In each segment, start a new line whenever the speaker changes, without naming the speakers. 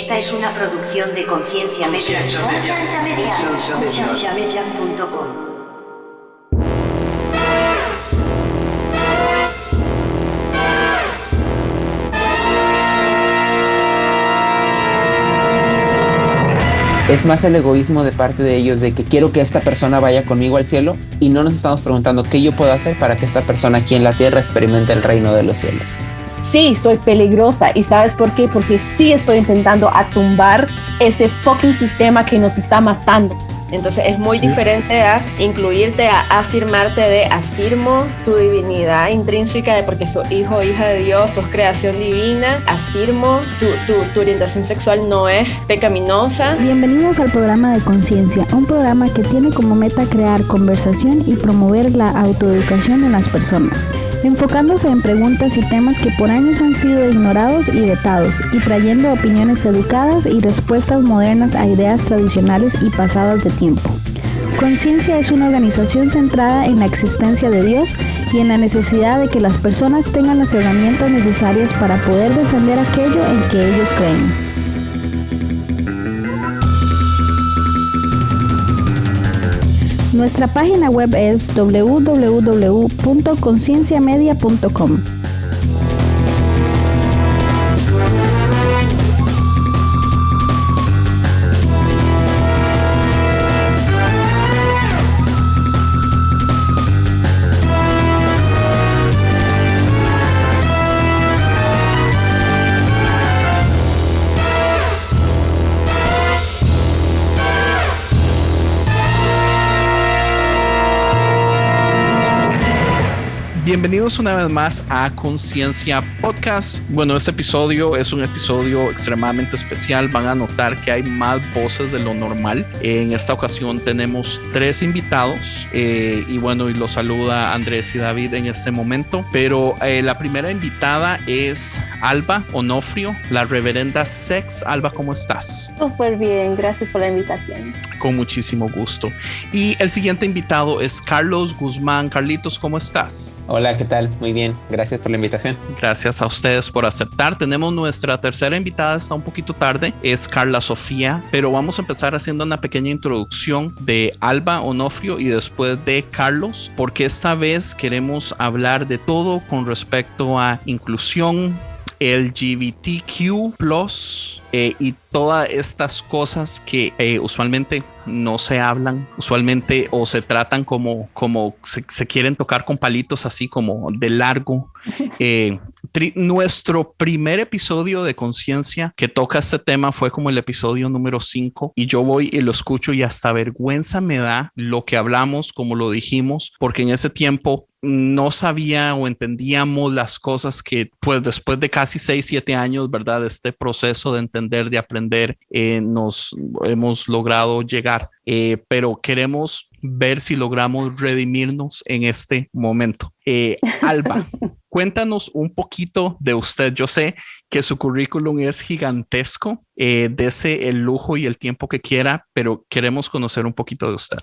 Esta es una producción de Conciencia Media. Concienciamedia.com.
Es más el egoísmo de parte de ellos de que quiero que esta persona vaya conmigo al cielo y no nos estamos preguntando qué yo puedo hacer para que esta persona aquí en la tierra experimente el reino de los cielos.
Sí, soy peligrosa. ¿Y sabes por qué? Porque sí estoy intentando tumbar ese fucking sistema que nos está matando.
Entonces es muy diferente a incluirte, a afirmarte de afirmo tu divinidad intrínseca de porque sos hijo o hija de Dios, sos creación divina, afirmo tu orientación sexual no es pecaminosa.
Bienvenidos al programa de Conciencia, un programa que tiene como meta crear conversación y promover la autoeducación en las personas, enfocándose en preguntas y temas que por años han sido ignorados y vetados, y trayendo opiniones educadas y respuestas modernas a ideas tradicionales y pasadas de tiempo. Conciencia es una organización centrada en la existencia de Dios y en la necesidad de que las personas tengan las herramientas necesarias para poder defender aquello en que ellos creen. Nuestra página web es www.concienciamedia.com.
Bienvenidos una vez más a Conciencia Podcast. Bueno, este episodio es un episodio extremadamente especial. Van a notar que hay más voces de lo normal. En esta ocasión tenemos 3 invitados y bueno, y los saluda Andrés y David en este momento. Pero la primera invitada es Alba Onofrio, la reverenda Sex. Alba, ¿cómo estás?
Súper bien, gracias por la invitación.
Con muchísimo gusto. Y el siguiente invitado es Carlos Guzmán. Carlitos, ¿cómo estás?
Hola, ¿qué tal? Muy bien, gracias por la invitación.
Gracias a ustedes por aceptar. Tenemos nuestra tercera invitada, está un poquito tarde, es Carla Sofía, pero vamos a empezar haciendo una pequeña introducción de Alba Onofrio y después de Carlos, porque esta vez queremos hablar de todo con respecto a inclusión, LGBTQ+, y todas estas cosas que usualmente no se hablan, usualmente o se tratan como se quieren tocar con palitos así como de largo. Nuestro primer episodio de Conciencia que toca este tema fue como el episodio número 5 y yo voy y lo escucho y hasta vergüenza me da lo que hablamos, como lo dijimos, porque en ese tiempo no sabía o entendíamos las cosas que pues después de casi 6-7 años, ¿verdad? Este proceso de entender, de aprender, nos hemos logrado llegar, pero queremos ver si logramos redimirnos en este momento. Alba, cuéntanos un poquito de usted. Yo sé que su currículum es gigantesco, dese el lujo y el tiempo que quiera, pero queremos conocer un poquito de usted.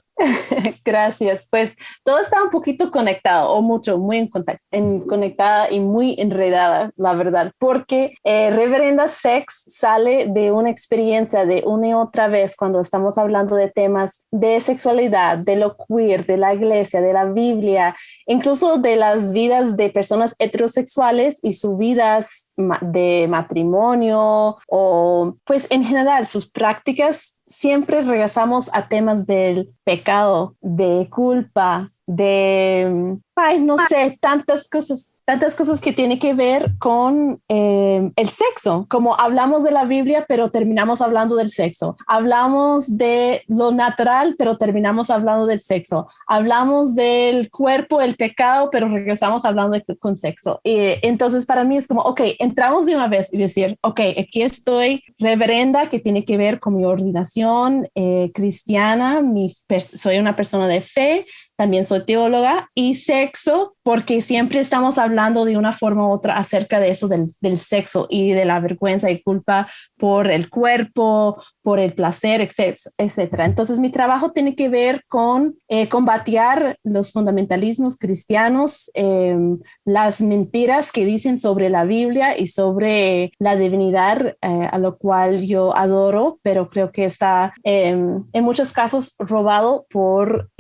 Gracias. Pues todo está un poquito conectado, o mucho, muy conectada y muy enredada, la verdad, porque Reverenda Sex sale de una experiencia de una y otra vez cuando estamos hablando de temas de sexualidad, de lo queer, de la iglesia, de la Biblia, incluso de las vidas de personas heterosexuales y sus vidas de matrimonio o pues en general sus prácticas. Siempre regresamos a temas del pecado, de culpa, de, no sé, tantas cosas que tienen que ver con el sexo. Como hablamos de la Biblia, pero terminamos hablando del sexo. Hablamos de lo natural, pero terminamos hablando del sexo. Hablamos del cuerpo, el pecado, pero regresamos hablando con sexo. Y entonces para mí es como, ok, entramos de una vez y decir, ok, aquí estoy, reverenda, que tiene que ver con mi ordinación cristiana, soy una persona de fe. también soy teóloga, y sexo, porque siempre estamos hablando de una forma u otra acerca de eso del sexo y de la vergüenza y culpa por el cuerpo, por el placer, etcétera. Entonces mi trabajo tiene que ver con combatir los fundamentalismos cristianos, las mentiras que dicen sobre la Biblia y sobre la divinidad, a lo cual yo adoro, pero creo que está en muchos casos robado por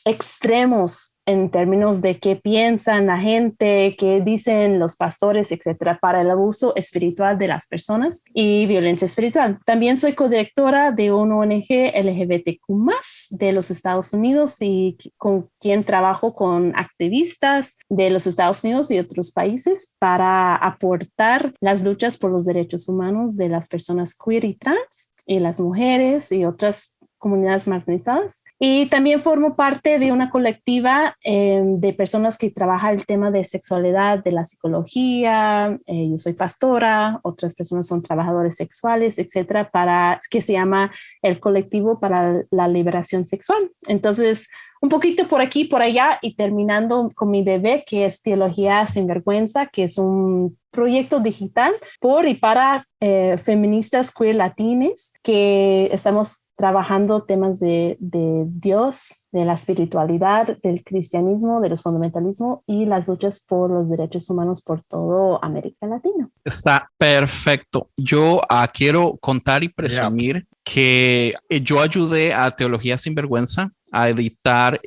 extremos en términos de qué piensan la gente, qué dicen los pastores, etcétera, para el abuso espiritual de las personas y violencia espiritual. También soy codirectora de una ONG LGBTQ+ de los Estados Unidos y con quien trabajo con activistas de los Estados Unidos y otros países para aportar las luchas por los derechos humanos de las personas queer y trans y las mujeres y otras comunidades marginalizadas. Y también formo parte de una colectiva de personas que trabaja el tema de sexualidad, de la psicología. Yo soy pastora, otras personas son trabajadores sexuales, etcétera, que se llama el Colectivo para la Liberación Sexual. Entonces, un poquito por aquí, por allá, y terminando con mi bebé, que es Teología Sin Vergüenza, que es un proyecto digital por y para feministas queer latines, que estamos trabajando temas de Dios, de la espiritualidad, del cristianismo, de los fundamentalismos y las luchas por los derechos humanos por toda América Latina.
Está perfecto. Yo quiero contar y presumir que yo ayudé a Teología Sin Vergüenza a editar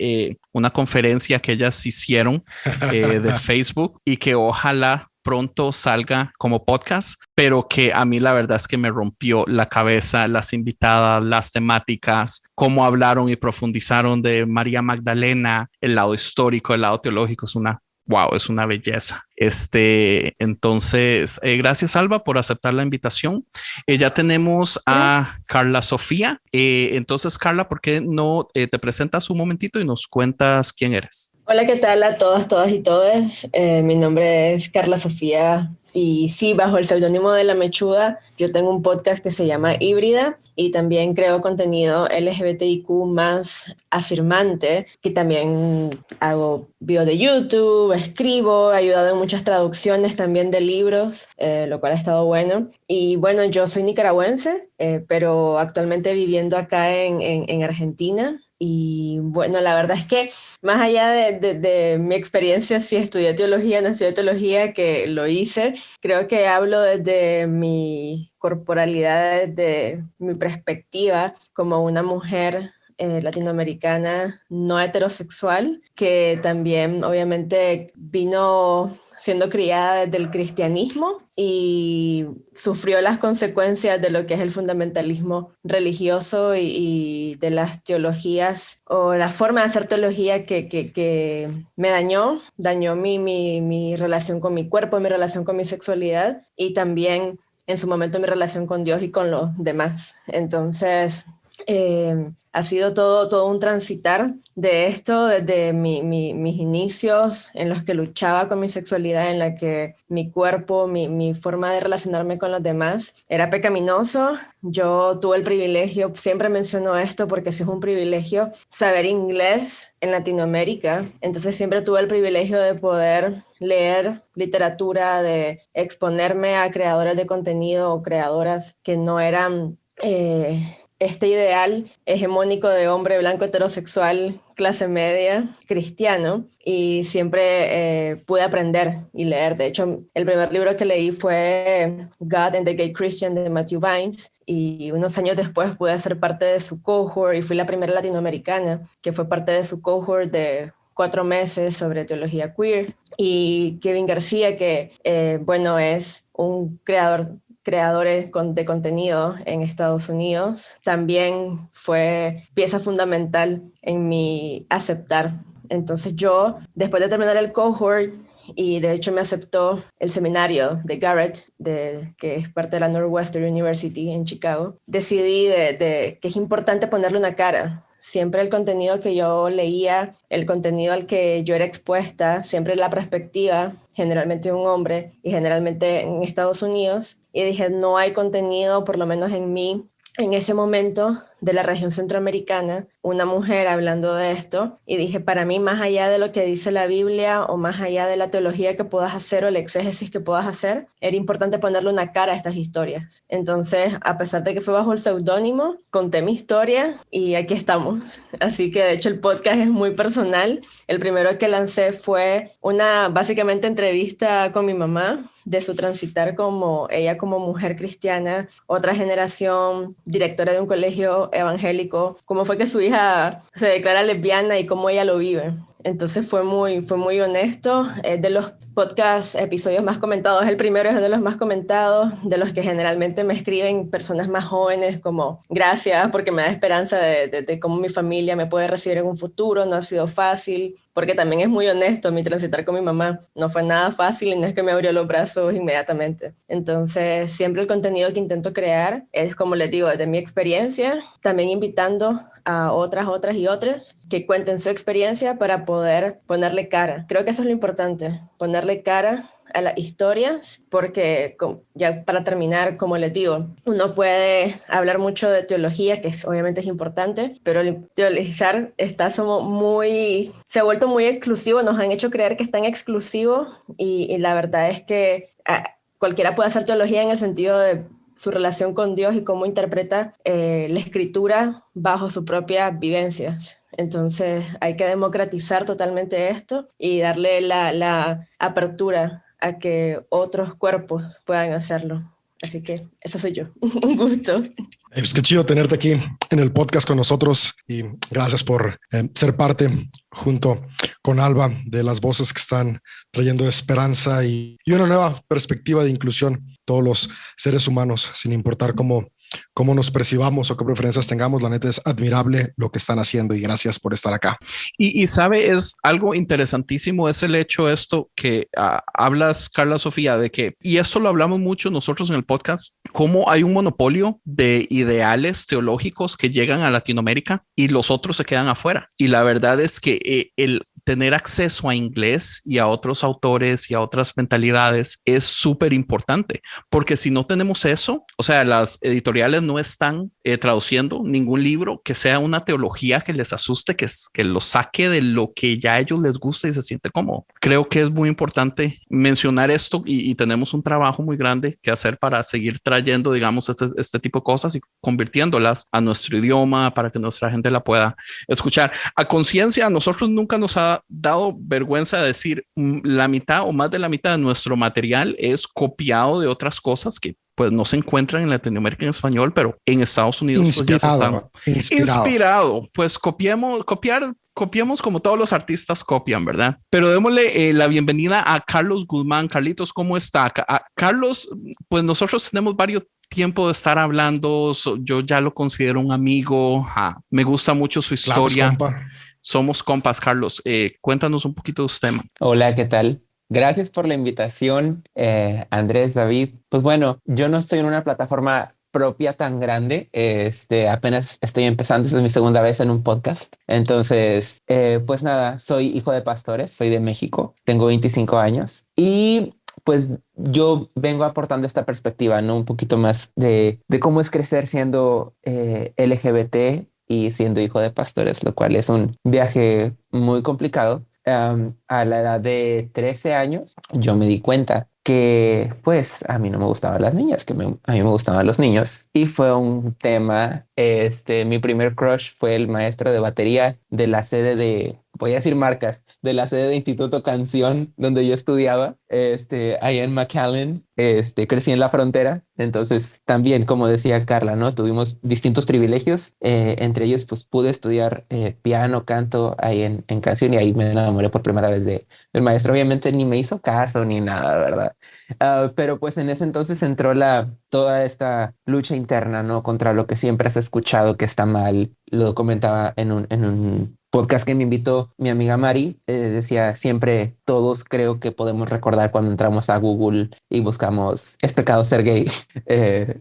una conferencia que ellas hicieron de Facebook y que ojalá pronto salga como podcast, pero que a mí la verdad es que me rompió la cabeza las invitadas, las temáticas, cómo hablaron y profundizaron de María Magdalena, el lado histórico, el lado teológico, es una belleza. Entonces, gracias Alba por aceptar la invitación. Ya tenemos a Carla Sofía. Entonces, Carla, ¿por qué no te presentas un momentito y nos cuentas quién eres?
Hola, ¿qué tal a todas, todas y todes? Mi nombre es Carla Sofía y sí, bajo el seudónimo de La Mechuda, yo tengo un podcast que se llama Híbrida y también creo contenido LGBTIQ más afirmante, que también hago video de YouTube, escribo, he ayudado en muchas traducciones también de libros, lo cual ha estado bueno. Y bueno, yo soy nicaragüense, pero actualmente viviendo acá en Argentina. Y bueno, la verdad es que más allá de mi experiencia, si estudié teología, no estudié teología, que lo hice, creo que hablo desde mi corporalidad, desde mi perspectiva como una mujer latinoamericana no heterosexual, que también obviamente vino siendo criada desde el cristianismo y sufrió las consecuencias de lo que es el fundamentalismo religioso y de las teologías o la forma de hacer teología que me dañó mi relación con mi cuerpo, mi relación con mi sexualidad y también en su momento mi relación con Dios y con los demás. Entonces, ha sido todo un transitar de esto desde mis inicios en los que luchaba con mi sexualidad, en la que mi cuerpo, mi forma de relacionarme con los demás era pecaminoso. Yo tuve el privilegio, siempre menciono esto porque sí es un privilegio, saber inglés en Latinoamérica. Entonces siempre tuve el privilegio de poder leer literatura, de exponerme a creadores de contenido o creadoras que no eran este ideal hegemónico de hombre blanco heterosexual, clase media, cristiano, y siempre pude aprender y leer. De hecho, el primer libro que leí fue God and the Gay Christian de Matthew Vines, y unos años después pude ser parte de su cohort y fui la primera latinoamericana que fue parte de su cohort de 4 meses sobre teología queer. Y Kevin García, que bueno, es un creadores de contenido en Estados Unidos, también fue pieza fundamental en mi aceptar. Entonces yo, después de terminar el cohort, y de hecho me aceptó el seminario de Garrett, que es parte de la Northwestern University en Chicago, decidí que es importante ponerle una cara. Siempre el contenido que yo leía, el contenido al que yo era expuesta, siempre la perspectiva, generalmente de un hombre y generalmente en Estados Unidos. Y dije, no hay contenido, por lo menos en mí, en ese momento, de la región centroamericana, una mujer hablando de esto, y dije, para mí, más allá de lo que dice la Biblia o más allá de la teología que puedas hacer o el exégesis que puedas hacer, era importante ponerle una cara a estas historias. Entonces, a pesar de que fue bajo el seudónimo, conté mi historia y aquí estamos. Así que de hecho el podcast es muy personal. El primero que lancé fue una básicamente entrevista con mi mamá de su transitar como ella como mujer cristiana, otra generación, directora de un colegio evangélico, cómo fue que su hija se declara lesbiana y cómo ella lo vive. Entonces fue muy honesto. De los podcast episodios más comentados, el primero es de los más comentados, de los que generalmente me escriben personas más jóvenes como gracias porque me da esperanza de cómo mi familia me puede recibir en un futuro, no ha sido fácil, porque también es muy honesto mi transitar con mi mamá, no fue nada fácil y no es que me abrió los brazos inmediatamente. Entonces siempre el contenido que intento crear es, como les digo, desde mi experiencia, también invitando a otras y otras que cuenten su experiencia para poder ponerle cara. Creo que eso es lo importante, ponerle cara a las historias, porque ya para terminar, como les digo, uno puede hablar mucho de teología, que obviamente es importante, pero el teologizar se ha vuelto muy exclusivo, nos han hecho creer que es tan exclusivo y la verdad es que cualquiera puede hacer teología en el sentido de su relación con Dios y cómo interpreta la escritura bajo sus propias vivencias. Entonces hay que democratizar totalmente esto y darle la apertura a que otros cuerpos puedan hacerlo. Así que eso soy yo. Un gusto.
Pues qué chido tenerte aquí en el podcast con nosotros y gracias por ser parte junto con Alba de las voces que están trayendo esperanza y una nueva perspectiva de inclusión. Todos los seres humanos, sin importar cómo nos percibamos o qué preferencias tengamos, la neta es admirable lo que están haciendo y gracias por estar acá.
Y sabe, es algo interesantísimo, es el hecho esto que hablas, Carla Sofía, de que, y esto lo hablamos mucho nosotros en el podcast, cómo hay un monopolio de ideales teológicos que llegan a Latinoamérica y los otros se quedan afuera. Y la verdad es que el tener acceso a inglés y a otros autores y a otras mentalidades es súper importante, porque si no tenemos eso, o sea, las editoriales no están traduciendo ningún libro que sea una teología que les asuste, que los saque de lo que ya a ellos les gusta y se siente cómodo. Creo que es muy importante mencionar esto y tenemos un trabajo muy grande que hacer para seguir trayendo, digamos, este tipo de cosas y convirtiéndolas a nuestro idioma para que nuestra gente la pueda escuchar. A conciencia, a nosotros nunca nos ha dado vergüenza decir la mitad o más de la mitad de nuestro material es copiado de otras cosas que pues no se encuentran en Latinoamérica en español, pero en Estados Unidos
Inspirado.
Pues copiemos como todos los artistas copian, ¿verdad? Pero démosle la bienvenida a Carlos Guzmán. Carlitos, ¿cómo está? Carlos, pues nosotros tenemos varios tiempo de estar hablando, yo ya lo considero un amigo, me gusta mucho su historia. Claro, somos compas, Carlos. Cuéntanos un poquito de usted.
Hola, ¿qué tal? Gracias por la invitación, Andrés, David. Pues bueno, yo no estoy en una plataforma propia tan grande, apenas estoy empezando, esta es mi segunda vez en un podcast. Entonces, pues nada, soy hijo de pastores, soy de México, tengo 25 años y pues yo vengo aportando esta perspectiva, ¿no? Un poquito más de cómo es crecer siendo LGBT y siendo hijo de pastores, lo cual es un viaje muy complicado. A la edad de 13 años, yo me di cuenta que pues a mí no me gustaban las niñas, a mí me gustaban los niños. Y fue un tema, mi primer crush fue el maestro de batería de la sede de, voy a decir marcas, de la sede de Instituto Canción, donde yo estudiaba, ahí en McAllen, crecí en la frontera. Entonces también, como decía Carla, ¿no? Tuvimos distintos privilegios, entre ellos pues pude estudiar piano, canto ahí en Canción y ahí me enamoré por primera vez del maestro. Obviamente ni me hizo caso ni nada, ¿verdad? Pero pues en ese entonces entró toda esta lucha interna, ¿no? Contra lo que siempre has escuchado que está mal. Lo comentaba en un podcast que me invitó mi amiga Mari, decía siempre todos creo que podemos recordar cuando entramos a Google y buscamos ¿es pecado ser gay?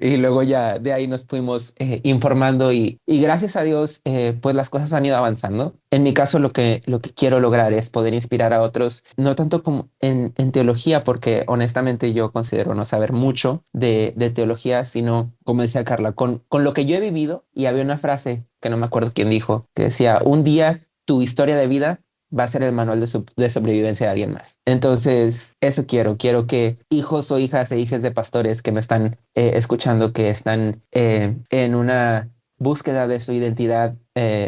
Y luego ya de ahí nos fuimos informando y gracias a Dios pues las cosas han ido avanzando. En mi caso lo que quiero lograr es poder inspirar a otros, no tanto como en teología, porque honestamente yo considero no saber mucho de teología, sino como decía Carla, con lo que yo he vivido. Y había una frase que no me acuerdo quién dijo, que decía, un día tu historia de vida va a ser el manual de sobrevivencia de alguien más. Entonces, eso quiero que hijos o hijas e hijas de pastores que me están escuchando, que están en una búsqueda de su identidad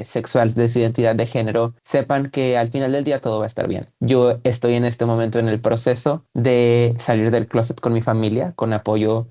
sexual, de su identidad de género, sepan que al final del día todo va a estar bien. Yo estoy en este momento en el proceso de salir del closet con mi familia, con apoyo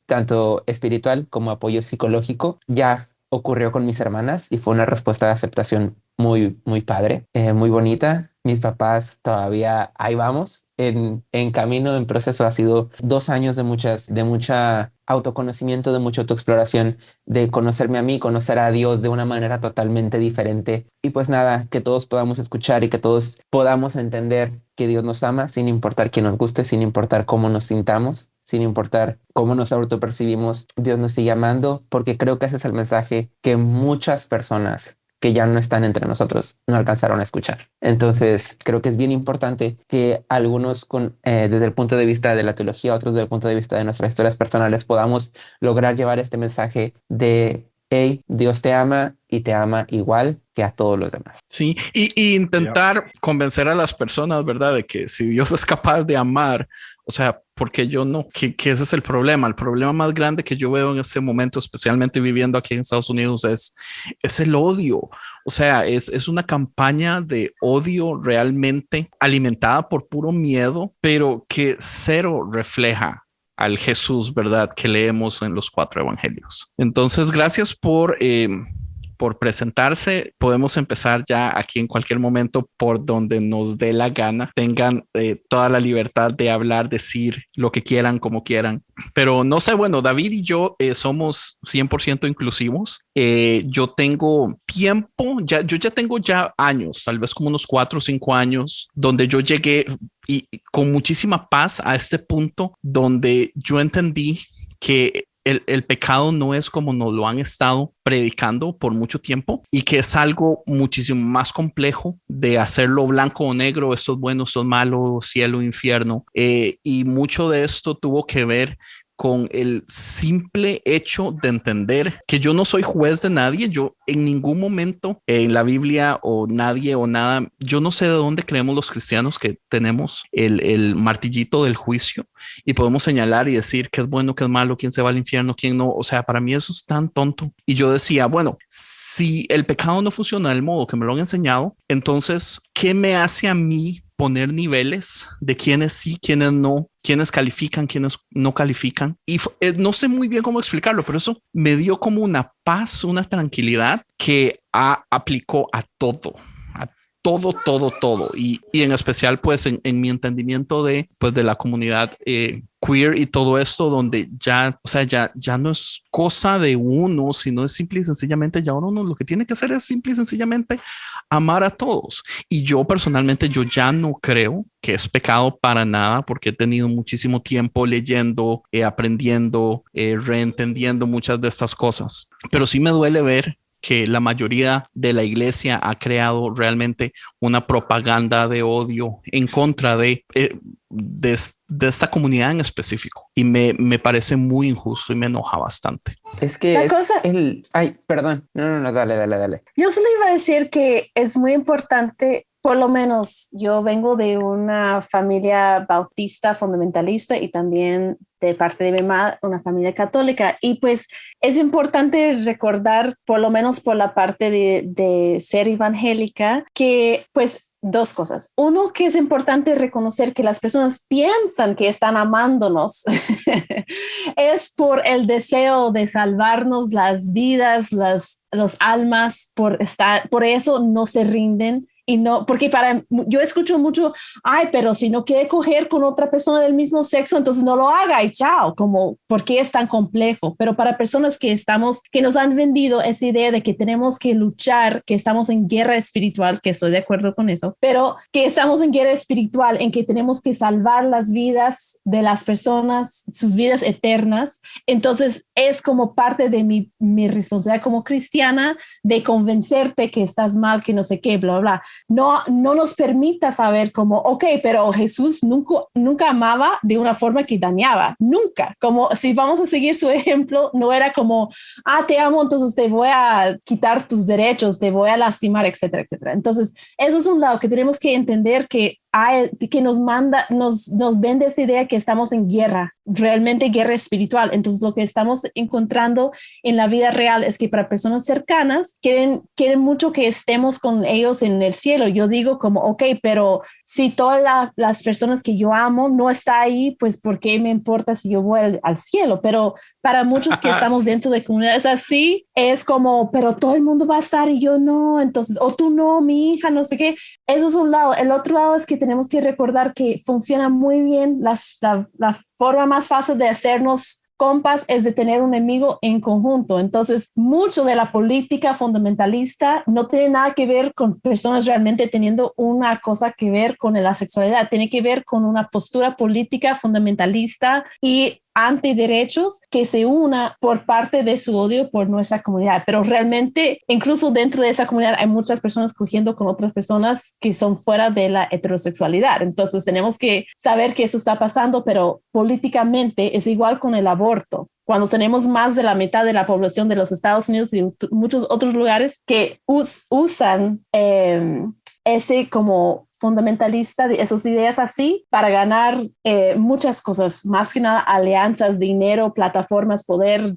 tanto espiritual como apoyo psicológico. Ya ocurrió con mis hermanas y fue una respuesta de aceptación muy, muy padre, muy bonita. Mis papás todavía ahí vamos, en camino, en proceso. Ha sido 2 años de mucha autoconocimiento, de mucha autoexploración, de conocerme a mí, conocer a Dios de una manera totalmente diferente. Y pues nada, que todos podamos escuchar y que todos podamos entender que Dios nos ama sin importar quién nos guste, sin importar cómo nos sintamos, sin importar cómo nos autopercibimos. Dios nos sigue amando, porque creo que ese es el mensaje que muchas personas que ya no están entre nosotros no alcanzaron a escuchar. Entonces, creo que es bien importante que algunos desde el punto de vista de la teología, otros desde el punto de vista de nuestras historias personales, podamos lograr llevar este mensaje de hey, Dios te ama y te ama igual que a todos los demás.
Sí, y intentar convencer a las personas, ¿verdad? De que si Dios es capaz de amar, o sea, ¿por qué yo no? Que ese es el problema. El problema más grande que yo veo en este momento, especialmente viviendo aquí en Estados Unidos, es el odio. O sea, es una campaña de odio realmente alimentada por puro miedo, pero que cero refleja al Jesús, ¿verdad?, que leemos en los 4 evangelios. Entonces, gracias por presentarse. Podemos empezar ya aquí en cualquier momento por donde nos dé la gana. Tengan toda la libertad de hablar, decir lo que quieran, como quieran. Pero no sé, bueno, David y yo somos 100% inclusivos. Yo tengo tiempo, yo ya tengo años, tal vez como unos 4 o 5 años, donde yo llegué y con muchísima paz a este punto donde yo entendí que el pecado no es como nos lo han estado predicando por mucho tiempo y que es algo muchísimo más complejo de hacerlo blanco o negro, esto es bueno, esto es malo, cielo, infierno. Y mucho de esto tuvo que ver con el simple hecho de entender que yo no soy juez de nadie. Yo en ningún momento en la Biblia o nadie o nada, yo no sé de dónde creemos los cristianos que tenemos el martillito del juicio y podemos señalar y decir qué es bueno, qué es malo, quién se va al infierno, quién no. O sea, para mí eso es tan tonto. Y yo decía, bueno, si el pecado no funciona del modo que me lo han enseñado, entonces, ¿qué me hace a mí poner niveles de quiénes sí, quiénes no, quiénes califican, quiénes no califican? Y no sé muy bien cómo explicarlo, pero eso me dio como una paz, una tranquilidad que aplicó a todo. Todo. Y en especial, pues, en mi entendimiento de la comunidad queer y todo esto, donde ya, o sea, ya no es cosa de uno, sino es simple y sencillamente ya uno lo que tiene que hacer es simple y sencillamente amar a todos. Y yo personalmente, yo ya no creo que es pecado para nada, porque he tenido muchísimo tiempo leyendo, aprendiendo, reentendiendo muchas de estas cosas. Pero sí me duele ver que la mayoría de la iglesia ha creado realmente una propaganda de odio en contra de esta comunidad en específico. Y me parece muy injusto y me enoja bastante.
Es que Ay, perdón. No, dale.
Yo solo iba a decir que es muy importante. Por lo menos yo vengo de una familia bautista fundamentalista y también de parte de mi mamá, una familia católica. Y pues es importante recordar, por lo menos por la parte de ser evangélica, que pues 2 cosas. Uno, que es importante reconocer que las personas piensan que están amándonos. Es por el deseo de salvarnos las vidas, los almas, por eso no se rinden y no, porque yo escucho mucho, ay, pero si no quiere coger con otra persona del mismo sexo, entonces no lo haga y chao, como, ¿por qué es tan complejo? Pero para personas que nos han vendido esa idea de que tenemos que luchar, que estamos en guerra espiritual, que estoy de acuerdo con eso, pero que estamos en guerra espiritual, en que tenemos que salvar las vidas de las personas, sus vidas eternas, entonces es como parte de mi responsabilidad como cristiana de convencerte que estás mal, que no sé qué, bla, bla. No nos permita saber como, ok, pero Jesús nunca amaba de una forma que dañaba, nunca. Como si vamos a seguir su ejemplo, no era como, te amo, entonces te voy a quitar tus derechos, te voy a lastimar, etcétera, etcétera. Entonces, eso es un lado que tenemos que entender que nos vende esa idea que estamos en guerra, realmente guerra espiritual. Entonces, lo que estamos encontrando en la vida real es que para personas cercanas quieren mucho que estemos con ellos en el cielo. Yo digo como, ok, pero si todas las personas que yo amo no está ahí, pues ¿por qué me importa si yo voy al cielo? Pero para muchos que estamos dentro de comunidades así, es como, pero todo el mundo va a estar y yo no, entonces, o tú no, mi hija, no sé qué. Eso es un lado. El otro lado es que tenemos que recordar que funciona muy bien la forma más fácil de hacernos compas es de tener un enemigo en conjunto. Entonces, mucho de la política fundamentalista no tiene nada que ver con personas realmente teniendo una cosa que ver con la sexualidad, tiene que ver con una postura política fundamentalista y antiderechos que se una por parte de su odio por nuestra comunidad. Pero realmente, incluso dentro de esa comunidad hay muchas personas cogiendo con otras personas que son fuera de la heterosexualidad. Entonces tenemos que saber que eso está pasando, pero políticamente es igual con el aborto. Cuando tenemos más de la mitad de la población de los Estados Unidos y muchos otros lugares que usan ese como fundamentalista de esas ideas así para ganar muchas cosas, más que nada alianzas, dinero, plataformas, poder,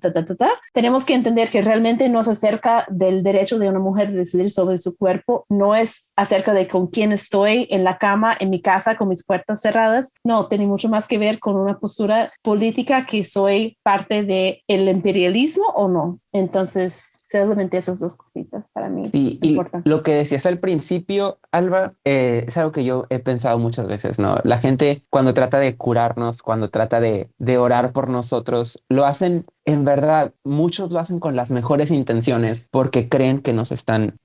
Tenemos que entender que realmente no es acerca del derecho de una mujer de decidir sobre su cuerpo, no es acerca de con quién estoy en la cama, en mi casa, con mis puertas cerradas, no, tiene mucho más que ver con una postura política que soy parte del imperialismo o no. Entonces, solamente esas dos cositas para mí.
Sí, y lo que decías al principio, Alba, es algo que yo he pensado muchas veces, ¿no? La gente cuando trata de curarnos, cuando trata de orar por nosotros, lo hacen, en verdad, muchos lo hacen con las mejores intenciones porque creen que nos están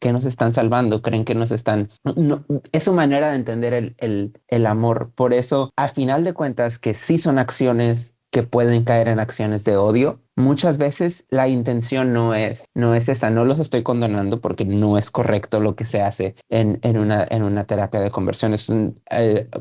salvando, creen que nos están... No, es su manera de entender el amor. Por eso, a final de cuentas, que sí son acciones que pueden caer en acciones de odio. Muchas veces la intención no es esa, no los estoy condonando porque no es correcto lo que se hace en una terapia de conversión. Son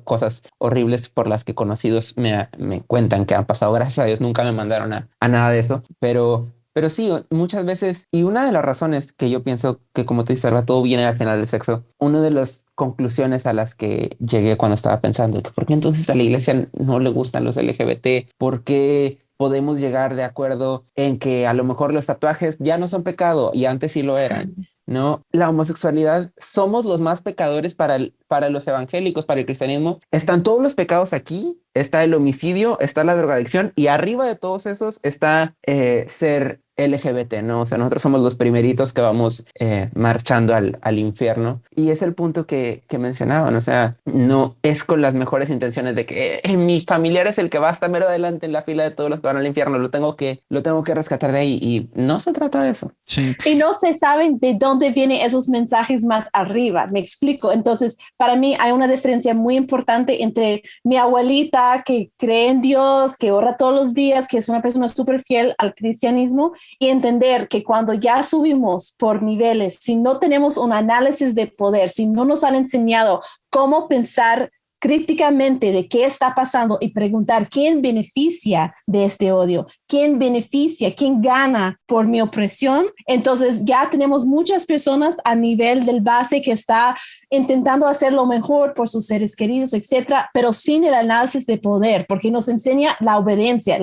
cosas horribles por las que conocidos me cuentan que han pasado. Gracias a Dios nunca me mandaron a nada de eso, pero sí, muchas veces, y una de las razones que yo pienso que, como tú dices, Alba, todo viene al final del sexo, una de las conclusiones a las que llegué cuando estaba pensando, que ¿por qué entonces a la iglesia no le gustan los LGBT? ¿Por qué podemos llegar de acuerdo en que a lo mejor los tatuajes ya no son pecado y antes sí lo eran? No, la homosexualidad, somos los más pecadores para los evangélicos, para el cristianismo. Están todos los pecados aquí, está el homicidio, está la drogadicción y arriba de todos esos está ser LGBT, ¿no? O sea, nosotros somos los primeritos que vamos marchando al infierno. Y es el punto que mencionaban, o sea, no es con las mejores intenciones de que mi familiar es el que va hasta mero adelante en la fila de todos los que van al infierno, lo tengo que rescatar de ahí, y no se trata de eso.
Sí.
Y no se saben de dónde vienen esos mensajes más arriba, me explico. Entonces, para mí hay una diferencia muy importante entre mi abuelita que cree en Dios, que ora todos los días, que es una persona súper fiel al cristianismo, y entender que cuando ya subimos por niveles, si no tenemos un análisis de poder, si no nos han enseñado cómo pensar críticamente de qué está pasando y preguntar quién beneficia de este odio, quién beneficia, quién gana por mi opresión, entonces ya tenemos muchas personas a nivel del base que está intentando hacer lo mejor por sus seres queridos, etcétera, pero sin el análisis de poder, porque nos enseña la obediencia.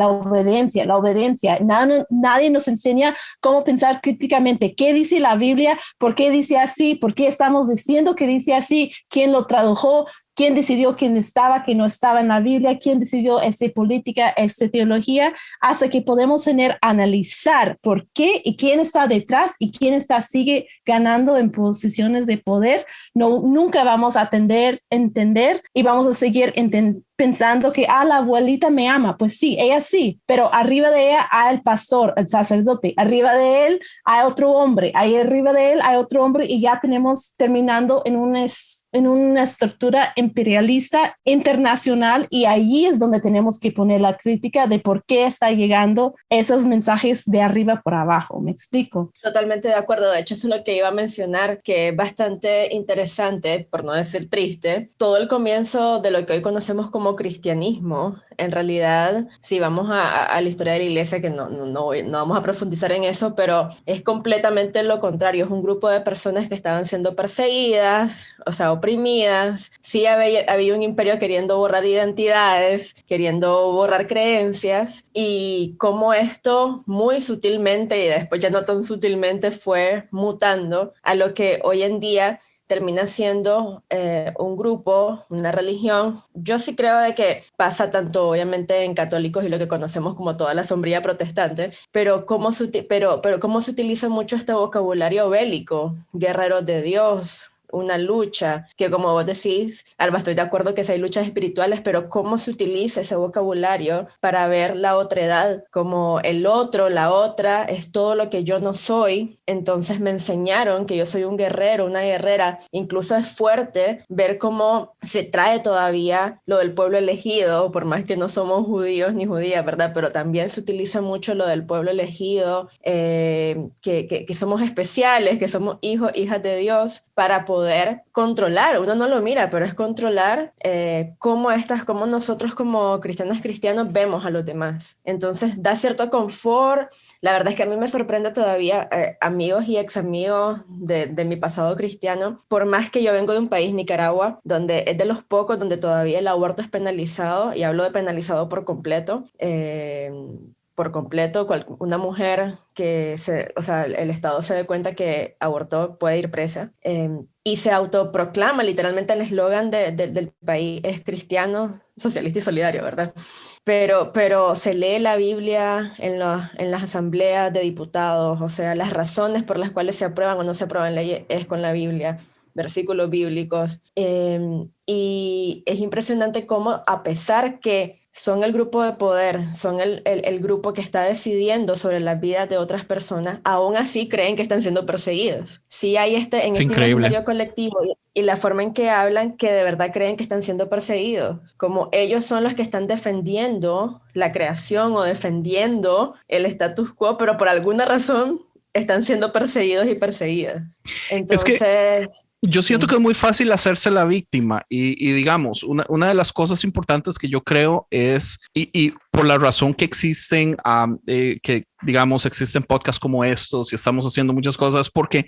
Nadie nos enseña cómo pensar críticamente. ¿Qué dice la Biblia? ¿Por qué dice así? ¿Por qué estamos diciendo que dice así? ¿Quién lo tradujo? quién decidió quién estaba, quién no estaba en la Biblia, quién decidió esa política, esa teología, hasta que podemos analizar por qué y quién está detrás y quién sigue ganando en posiciones de poder. Nunca vamos a entender y vamos a seguir pensando que la abuelita me ama. Pues sí, ella sí, pero arriba de ella hay el pastor, el sacerdote, arriba de él hay otro hombre, ahí arriba de él hay otro hombre, y ya tenemos terminando en una estructura imperialista internacional, y allí es donde tenemos que poner la crítica de por qué está llegando esos mensajes de arriba por abajo. ¿Me explico?
Totalmente de acuerdo. De hecho, eso es lo que iba a mencionar, que es bastante interesante, por no decir triste, todo el comienzo de lo que hoy conocemos como cristianismo. En realidad, si vamos a la historia de la iglesia, que no vamos a profundizar en eso, pero es completamente lo contrario. Es un grupo de personas que estaban siendo perseguidas, o sea, oprimidas. Sí había un imperio queriendo borrar identidades, queriendo borrar creencias, y cómo esto muy sutilmente y después ya no tan sutilmente fue mutando a lo que hoy en día termina siendo un grupo, una religión. Yo sí creo de que pasa tanto obviamente en católicos y lo que conocemos como toda la sombría protestante, pero cómo se utiliza mucho este vocabulario bélico, guerreros de Dios, una lucha, que como vos decís, Alba, estoy de acuerdo que sí hay luchas espirituales, pero cómo se utiliza ese vocabulario para ver la otredad, como el otro, la otra, es todo lo que yo no soy. Entonces me enseñaron que yo soy un guerrero, una guerrera. Incluso es fuerte ver cómo se trae todavía lo del pueblo elegido, por más que no somos judíos ni judías, ¿verdad? Pero también se utiliza mucho lo del pueblo elegido, que somos especiales, que somos hijos, hijas de Dios, para poder controlar. Uno no lo mira, pero es controlar cómo nosotros como cristianos vemos a los demás. Entonces da cierto confort. La verdad es que a mí me sorprende todavía amigos y ex amigos de mi pasado cristiano, por más que yo vengo de un país, Nicaragua, donde es de los pocos donde todavía el aborto es penalizado, y hablo de penalizado por completo. Una mujer el Estado se dé cuenta que abortó puede ir presa, y se autoproclama, literalmente el eslogan del país es cristiano, socialista y solidario, ¿verdad? Pero se lee la Biblia en las asambleas de diputados, o sea, las razones por las cuales se aprueban o no se aprueban leyes es con la Biblia, versículos bíblicos, y es impresionante cómo, a pesar que son el grupo de poder, son el grupo que está decidiendo sobre las vidas de otras personas, aún así creen que están siendo perseguidos. Sí hay este imaginario colectivo y la forma en que hablan, que de verdad creen que están siendo perseguidos, como ellos son los que están defendiendo la creación o defendiendo el status quo, pero por alguna razón están siendo perseguidos y perseguidas. Entonces...
Yo siento que es muy fácil hacerse la víctima y digamos, una de las cosas importantes que yo creo es, y por la razón que existen, que digamos, existen podcasts como estos y estamos haciendo muchas cosas, porque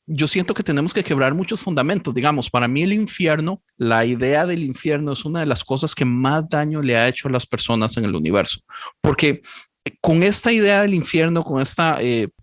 yo siento que tenemos que quebrar muchos fundamentos. Digamos, para mí el infierno, la idea del infierno es una de las cosas que más daño le ha hecho a las personas en el universo, porque con esta idea del infierno, con esta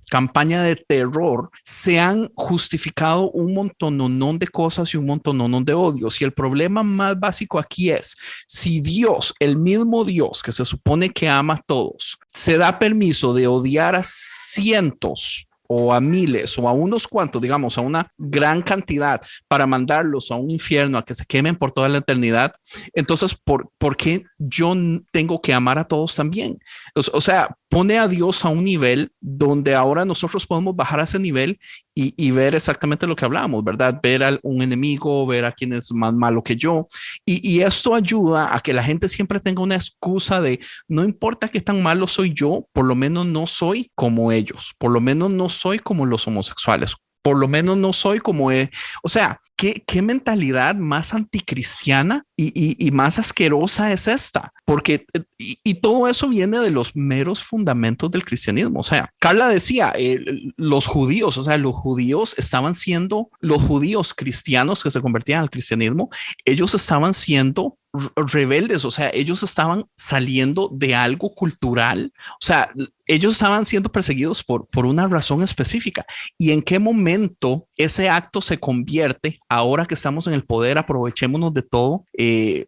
campaña de terror, se han justificado un montononón de cosas y un montononón de odios. Y el problema más básico aquí es, si Dios, el mismo Dios que se supone que ama a todos, se da permiso de odiar a cientos o a miles o a unos cuantos, digamos, a una gran cantidad, para mandarlos a un infierno, a que se quemen por toda la eternidad, entonces, ¿por qué yo tengo que amar a todos también? O sea, pone a Dios a un nivel donde ahora nosotros podemos bajar a ese nivel y ver exactamente lo que hablábamos, ¿verdad? Ver a un enemigo, ver a quien es más malo que yo. Y esto ayuda a que la gente siempre tenga una excusa de, no importa qué tan malo soy yo, por lo menos no soy como ellos, por lo menos no soy como los homosexuales, por lo menos no soy como o sea, ¿qué mentalidad más anticristiana y más asquerosa es esta? Porque y todo eso viene de los meros fundamentos del cristianismo. O sea, Carla decía, los judíos, o sea, los judíos cristianos que se convertían al cristianismo, ellos estaban siendo rebeldes, o sea, ellos estaban saliendo de algo cultural, o sea, ellos estaban siendo perseguidos por una razón específica. ¿Y en qué momento ese acto se convierte, ahora que estamos en el poder, aprovechémonos de todo?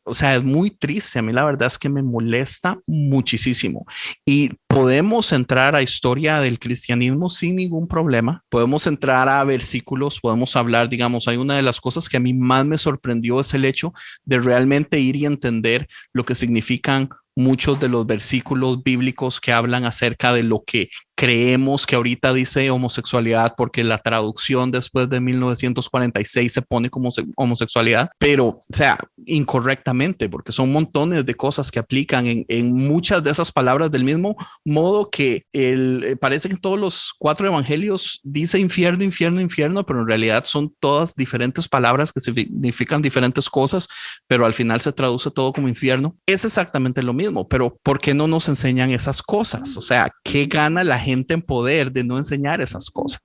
O sea, es muy triste. A mí la verdad es que me molesta muchísimo. Y podemos entrar a historia del cristianismo sin ningún problema. Podemos entrar a versículos, podemos hablar, digamos, hay una de las cosas que a mí más me sorprendió es el hecho de realmente ir y entender lo que significan muchos de los versículos bíblicos que hablan acerca de lo que creemos que ahorita dice homosexualidad, porque la traducción después de 1946 se pone como homosexualidad, pero, o sea, incorrectamente, porque son montones de cosas que aplican en muchas de esas palabras, del mismo modo que parece que todos los 4 evangelios dice infierno, infierno, infierno, pero en realidad son todas diferentes palabras que significan diferentes cosas, pero al final se traduce todo como infierno. Es exactamente lo mismo, pero ¿por qué no nos enseñan esas cosas? O sea, ¿qué gana la gente en poder de no enseñar esas cosas?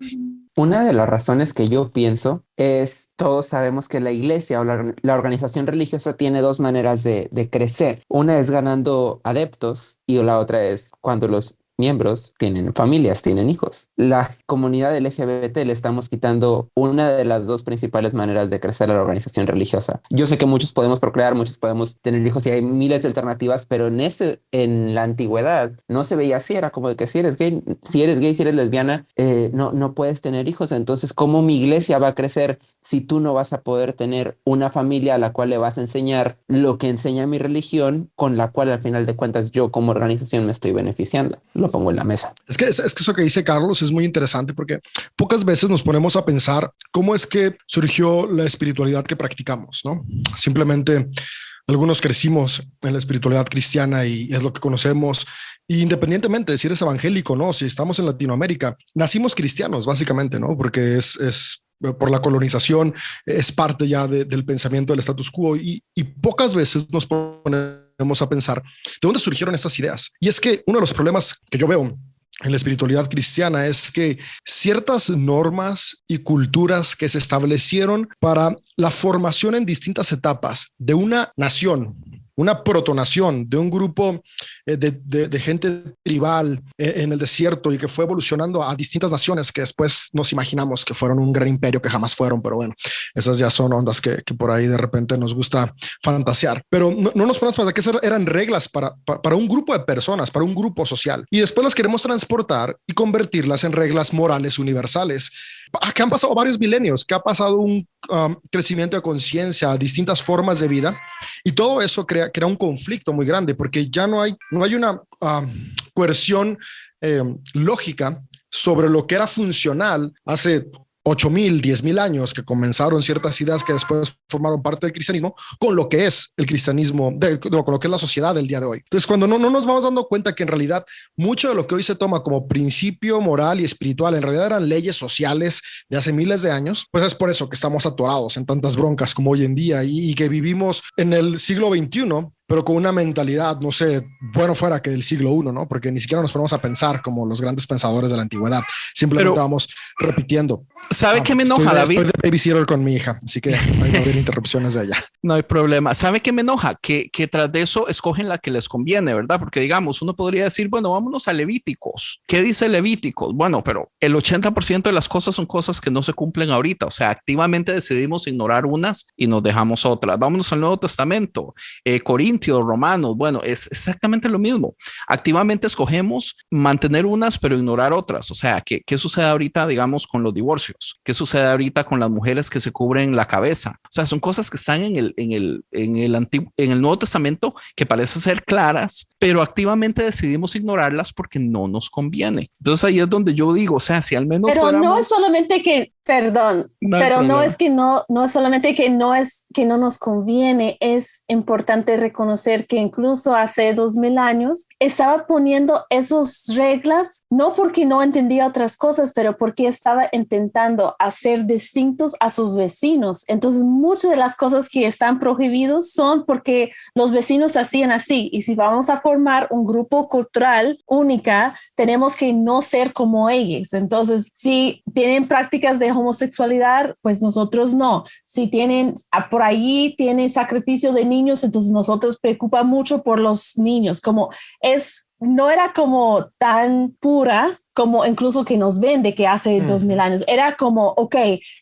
Una de las razones que yo pienso es, todos sabemos que la iglesia o la organización religiosa tiene 2 maneras de crecer. Una es ganando adeptos y la otra es cuando los miembros tienen familias, tienen hijos. La comunidad LGBT le estamos quitando una de las 2 principales maneras de crecer a la organización religiosa. Yo sé que muchos podemos procrear, muchos podemos tener hijos y hay miles de alternativas, pero en la antigüedad no se veía así. Era como de que si eres gay, si eres lesbiana, no puedes tener hijos. Entonces, ¿cómo mi iglesia va a crecer si tú no vas a poder tener una familia a la cual le vas a enseñar lo que enseña mi religión, con la cual al final de cuentas yo como organización me estoy beneficiando? Lo pongo en la mesa.
Es que eso que dice Carlos es muy interesante, porque pocas veces nos ponemos a pensar cómo es que surgió la espiritualidad que practicamos, ¿no? Simplemente algunos crecimos en la espiritualidad cristiana y es lo que conocemos. Y independientemente de si eres evangélico, ¿no? Si estamos en Latinoamérica, nacimos cristianos básicamente, ¿no? Porque es por la colonización, es parte ya del pensamiento del status quo y pocas veces nos ponemos a pensar de dónde surgieron estas ideas. Y es que uno de los problemas que yo veo en la espiritualidad cristiana es que ciertas normas y culturas que se establecieron para la formación en distintas etapas de una nación, una protonación de un grupo de gente tribal en el desierto y que fue evolucionando a distintas naciones que después nos imaginamos que fueron un gran imperio, que jamás fueron, pero bueno, esas ya son ondas que por ahí de repente nos gusta fantasear, pero no nos ponemos para que esas eran reglas para un grupo de personas, para un grupo social, y después las queremos transportar y convertirlas en reglas morales universales. Que han pasado varios milenios, que ha pasado un crecimiento de conciencia, distintas formas de vida, y todo eso crea un conflicto muy grande, porque ya no hay una coerción lógica sobre lo que era funcional hace 8,000, 10,000 años, que comenzaron ciertas ideas que después formaron parte del cristianismo, con lo que es el cristianismo, con lo que es la sociedad del día de hoy. Entonces, cuando no nos vamos dando cuenta que en realidad mucho de lo que hoy se toma como principio moral y espiritual, en realidad eran leyes sociales de hace miles de años, pues es por eso que estamos atorados en tantas broncas como hoy en día y que vivimos en el siglo XXI, pero con una mentalidad, no sé, bueno fuera que del siglo I, ¿no? Porque ni siquiera nos ponemos a pensar como los grandes pensadores de la antigüedad. Simplemente vamos repitiendo.
¿Sabe qué me enoja, David?
Estoy de babysitter con mi hija, así que no hay interrupciones de ella.
No hay problema. ¿Sabe qué me enoja? Que tras de eso escogen la que les conviene, ¿verdad? Porque digamos, uno podría decir, bueno, vámonos a Levíticos. ¿Qué dice Levíticos? Bueno, pero el 80% de las cosas son cosas que no se cumplen ahorita. O sea, activamente decidimos ignorar unas y nos dejamos otras. Vámonos al Nuevo Testamento. Corintios, Romanos, bueno, es exactamente lo mismo. Activamente escogemos mantener unas, pero ignorar otras. O sea, ¿qué sucede ahorita, digamos, con los divorcios? ¿Qué sucede ahorita con las mujeres que se cubren la cabeza? O sea, son cosas que están en el Nuevo Testamento que parecen ser claras, pero activamente decidimos ignorarlas porque no nos conviene. Entonces ahí es donde yo digo, o sea, si al menos
pero no es solamente que, perdón, pero no es que no es solamente que no nos conviene. Es importante reconocer que incluso hace 2000 años estaba poniendo esas reglas, no porque no entendía otras cosas, pero porque estaba intentando hacer distintos a sus vecinos. Entonces muchas de las cosas que están prohibidas son porque los vecinos hacían así, y si vamos a formar un grupo cultural única, tenemos que no ser como ellos. Entonces, si tienen prácticas de homosexualidad, pues nosotros no. Si tienen por allí tienen sacrificio de niños, entonces nosotros preocupa mucho por los niños. Como es no era como tan pura como incluso que nos vende que hace 2000 años. Era como, ok,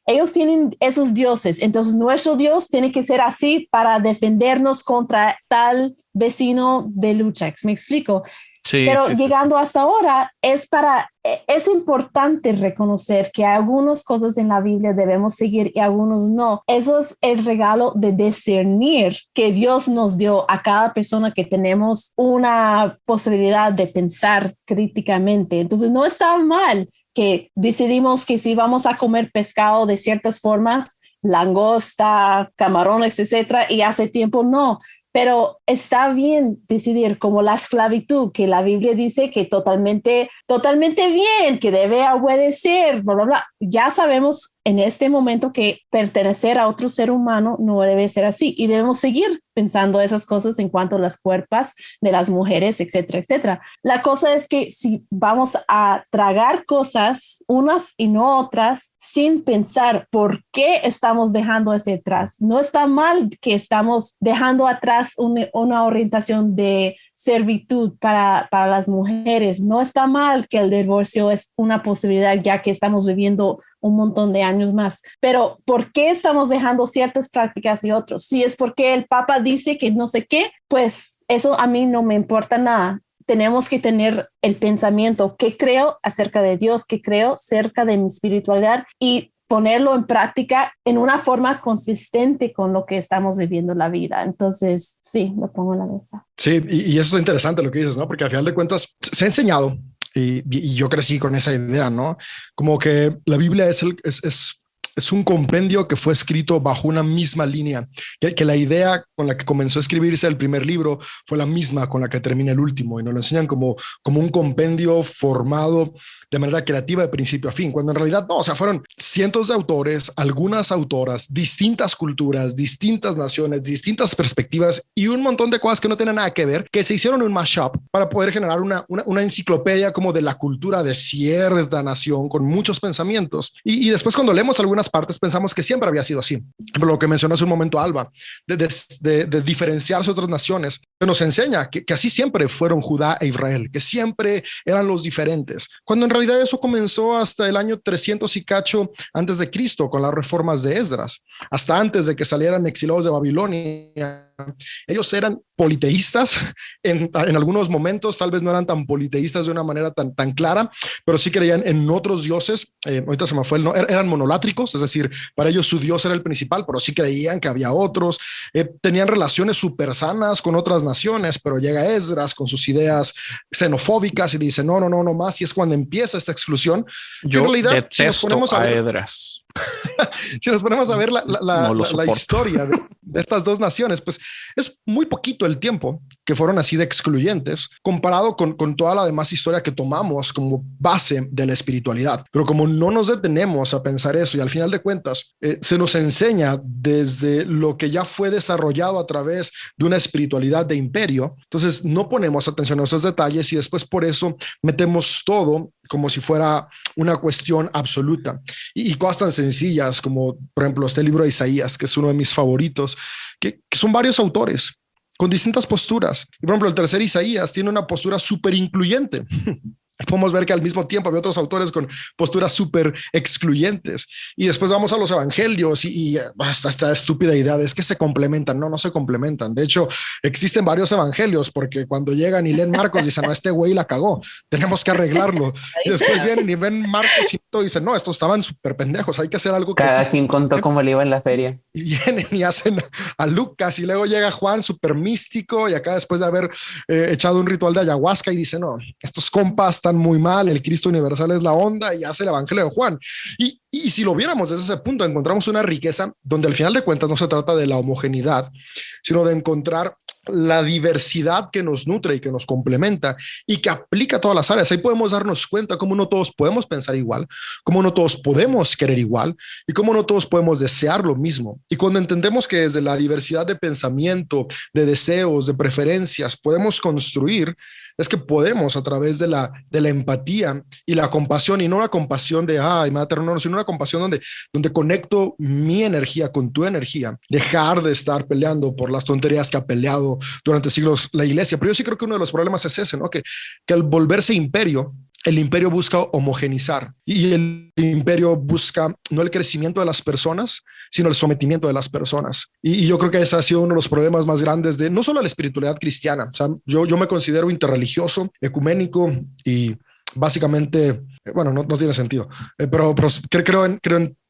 ellos tienen esos dioses, entonces nuestro Dios tiene que ser así para defendernos contra tal vecino de Luchax. ¿Me explico?
Sí,
pero
sí,
llegando hasta ahora es importante reconocer que algunas cosas en la Biblia debemos seguir y algunos no. Eso es el regalo de discernir que Dios nos dio a cada persona, que tenemos una posibilidad de pensar críticamente. Entonces no está mal que decidimos que si vamos a comer pescado de ciertas formas, langosta, camarones, etcétera, y hace tiempo no. Pero está bien decidir, como la esclavitud, que la Biblia dice que totalmente bien, que debe obedecer, bla, bla, bla. Ya sabemos en este momento que pertenecer a otro ser humano no debe ser así y debemos seguir pensando esas cosas en cuanto a las cuerpos de las mujeres, etcétera, etcétera. La cosa es que si vamos a tragar cosas unas y no otras sin pensar por qué estamos dejando ese atrás, no está mal que estamos dejando atrás una orientación de servitud para las mujeres. No está mal que el divorcio es una posibilidad ya que estamos viviendo un montón de años más. Pero ¿por qué estamos dejando ciertas prácticas y otros? Si es porque el Papa dice que no sé qué, pues eso a mí no me importa nada. Tenemos que tener el pensamiento que creo acerca de Dios, que creo acerca de mi espiritualidad y ponerlo en práctica en una forma consistente con lo que estamos viviendo en la vida. Entonces, sí, lo pongo en la mesa.
Sí, y eso es interesante lo que dices, ¿no? Porque al final de cuentas se ha enseñado y yo crecí con esa idea, ¿no? Como que la Biblia es un compendio que fue escrito bajo una misma línea, que la idea con la que comenzó a escribirse el primer libro fue la misma con la que termina el último, y nos lo enseñan como un compendio formado de manera creativa de principio a fin, cuando en realidad no, o sea, fueron cientos de autores, algunas autoras, distintas culturas, distintas naciones, distintas perspectivas y un montón de cosas que no tienen nada que ver, que se hicieron un mashup para poder generar una enciclopedia como de la cultura de cierta nación con muchos pensamientos. Y después cuando leemos algunas partes pensamos que siempre había sido así. Lo que mencionó hace un momento Alba, de diferenciarse de otras naciones, que nos enseña que así siempre fueron Judá e Israel, que siempre eran los diferentes, cuando en realidad eso comenzó hasta el año 300 y cacho antes de Cristo, con las reformas de Esdras, hasta antes de que salieran exilados de Babilonia. Ellos eran politeístas en algunos momentos, tal vez no eran tan politeístas de una manera tan clara, pero sí creían en otros dioses. Ahorita se me fue eran monolátricos, es decir, para ellos su dios era el principal, pero sí creían que había otros. Tenían relaciones súper sanas con otras naciones, pero llega Esdras con sus ideas xenofóbicas y dice no más, y es cuando empieza esta exclusión.
Yo
en realidad,
detesto a Esdras.
Si nos ponemos a ver la historia de estas dos naciones, pues es muy poquito el tiempo que fueron así de excluyentes comparado con toda la demás historia que tomamos como base de la espiritualidad. Pero como no nos detenemos a pensar eso y al final de cuentas se nos enseña desde lo que ya fue desarrollado a través de una espiritualidad de imperio, entonces no ponemos atención a esos detalles y después por eso metemos todo como si fuera una cuestión absoluta y cosas tan sencillas como, por ejemplo, este libro de Isaías, que es uno de mis favoritos, que son varios autores con distintas posturas. Y, por ejemplo, el tercer Isaías tiene una postura súper incluyente. Podemos ver que al mismo tiempo había otros autores con posturas súper excluyentes. Y después vamos a los evangelios y hasta esta estúpida idea de es que se complementan. No se complementan. De hecho, existen varios evangelios porque cuando llegan y leen Marcos dicen, no, este güey la cagó, tenemos que arreglarlo. Y después vienen y ven Marcos y dicen, no, estos estaban súper pendejos, hay que hacer algo.
Cada quien contó cómo le iba en la feria.
Y vienen y hacen a Lucas y luego llega Juan súper místico y acá después de haber echado un ritual de ayahuasca y dice, no, estos compas están muy mal, el Cristo universal es la onda y hace el evangelio de Juan. Y si lo viéramos desde ese punto, encontramos una riqueza donde al final de cuentas no se trata de la homogeneidad, sino de encontrar la diversidad que nos nutre y que nos complementa y que aplica a todas las áreas. Ahí podemos darnos cuenta cómo no todos podemos pensar igual, cómo no todos podemos querer igual y cómo no todos podemos desear lo mismo. Y cuando entendemos que desde la diversidad de pensamiento, de deseos, de preferencias podemos construir, es que podemos a través de la empatía y la compasión, y no la compasión de ay, materno, sino una compasión donde conecto mi energía con tu energía, dejar de estar peleando por las tonterías que ha peleado pasado durante siglos la iglesia, pero yo sí creo que uno de los problemas es ese, ¿no? Que al volverse imperio, el imperio busca homogenizar y el imperio busca no el crecimiento de las personas, sino el sometimiento de las personas. Y yo creo que ese ha sido uno de los problemas más grandes de no solo la espiritualidad cristiana. O sea, yo me considero interreligioso, ecuménico y básicamente, bueno, no tiene sentido, pero creo en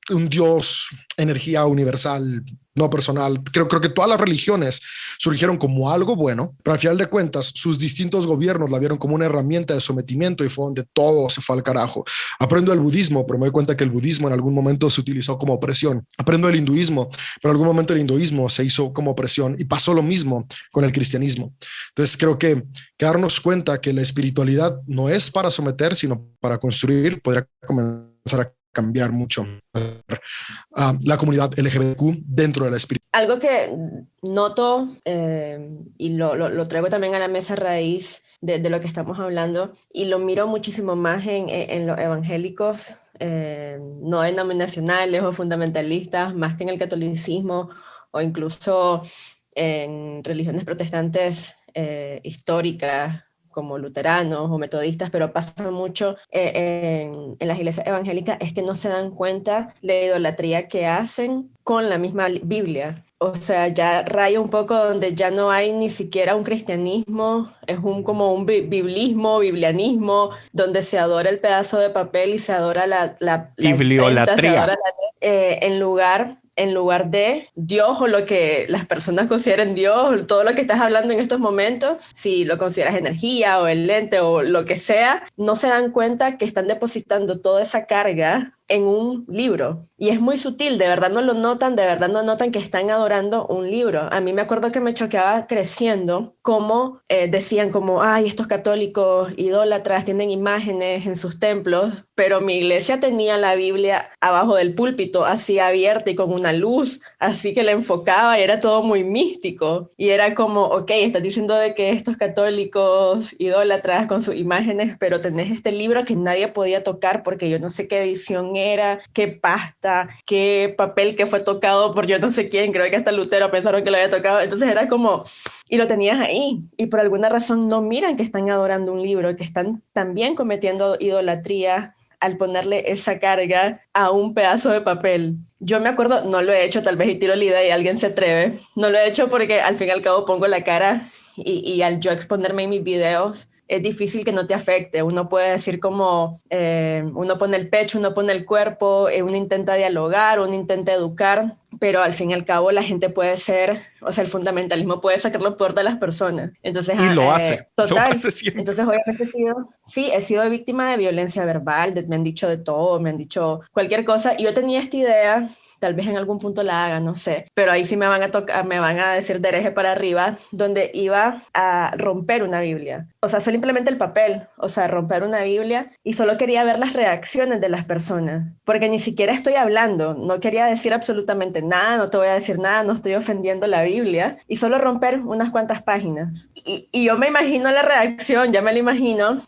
un Dios, energía universal, no personal. Creo que todas las religiones surgieron como algo bueno, pero al final de cuentas sus distintos gobiernos la vieron como una herramienta de sometimiento y fue donde todo se fue al carajo. Aprendo el budismo, pero me doy cuenta que el budismo en algún momento se utilizó como opresión. Aprendo el hinduismo, pero en algún momento el hinduismo se hizo como opresión y pasó lo mismo con el cristianismo. Entonces creo que darnos cuenta que la espiritualidad no es para someter, sino para construir, podría comenzar a cambiar mucho la comunidad LGBTQ dentro de la espiritualidad.
Algo que noto y lo traigo también a la mesa raíz de lo que estamos hablando y lo miro muchísimo más en los evangélicos no denominacionales o fundamentalistas, más que en el catolicismo o incluso en religiones protestantes históricas como luteranos o metodistas, pero pasa mucho en las iglesias evangélicas, es que no se dan cuenta la idolatría que hacen con la misma Biblia. O sea, ya raya un poco donde ya no hay ni siquiera un cristianismo, es como un biblismo, biblianismo, donde se adora el pedazo de papel y se adora la
bibliolatría.
En lugar de Dios o lo que las personas consideren Dios, todo lo que estás hablando en estos momentos, si lo consideras energía o el lente o lo que sea, no se dan cuenta que están depositando toda esa carga en un libro. Y es muy sutil, de verdad no lo notan, de verdad no notan que están adorando un libro. A mí me acuerdo que me choqueaba creciendo como decían como, ay, estos católicos idólatras tienen imágenes en sus templos, pero mi iglesia tenía la Biblia abajo del púlpito, así abierta y con una luz, así que la enfocaba y era todo muy místico. Y era como, ok, estás diciendo de que estos católicos idólatras con sus imágenes, pero tenés este libro que nadie podía tocar porque yo no sé qué edición era, qué pasta, qué papel que fue tocado por yo no sé quién, creo que hasta Lutero pensaron que lo había tocado, entonces era como, y lo tenías ahí, y por alguna razón no miran que están adorando un libro, que están también cometiendo idolatría al ponerle esa carga a un pedazo de papel. Yo me acuerdo, no lo he hecho, tal vez y tiro la idea y alguien se atreve, no lo he hecho porque al fin y al cabo pongo la cara y al yo exponerme en mis videos, es difícil que no te afecte. Uno puede decir como, uno pone el pecho, uno pone el cuerpo, uno intenta dialogar, uno intenta educar, pero al fin y al cabo la gente puede ser, o sea, el fundamentalismo puede sacar lo peor de las personas. Entonces,
y lo hace.
Total.
Lo hace siempre.
Entonces, obviamente he sido víctima de violencia verbal, me han dicho de todo, me han dicho cualquier cosa, y yo tenía esta idea, tal vez en algún punto la haga, no sé, pero ahí sí me van a decir de hereje para arriba, donde iba a romper una Biblia. O sea, simplemente el papel, o sea, romper una Biblia, y solo quería ver las reacciones de las personas, porque ni siquiera estoy hablando, no quería decir absolutamente nada, no te voy a decir nada, no estoy ofendiendo la Biblia, y solo romper unas cuantas páginas. Y yo me imagino la reacción, ya me la imagino,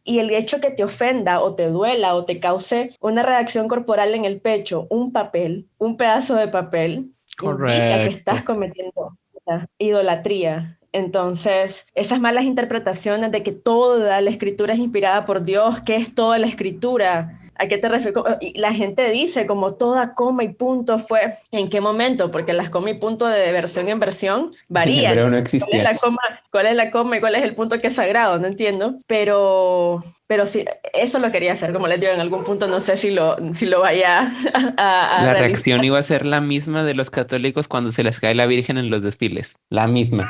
y el hecho que te ofenda o te duela o te cause una reacción corporal en el pecho, un papel, un pedazo de papel, indica que estás cometiendo idolatría. Entonces, esas malas interpretaciones de que toda la escritura es inspirada por Dios, ¿qué es toda la escritura? ¿A qué te refieres? Y la gente dice como toda coma y punto fue. ¿En qué momento? Porque las coma y punto de versión en versión varían.
Pero no existía.
¿Cuál es la coma y cuál es el punto que es sagrado? No entiendo. Pero sí, eso lo quería hacer. Como les digo, en algún punto no sé si lo vaya a
La
realizar.
reacción iba a ser la misma de los católicos cuando se les cae la Virgen en los desfiles. La misma.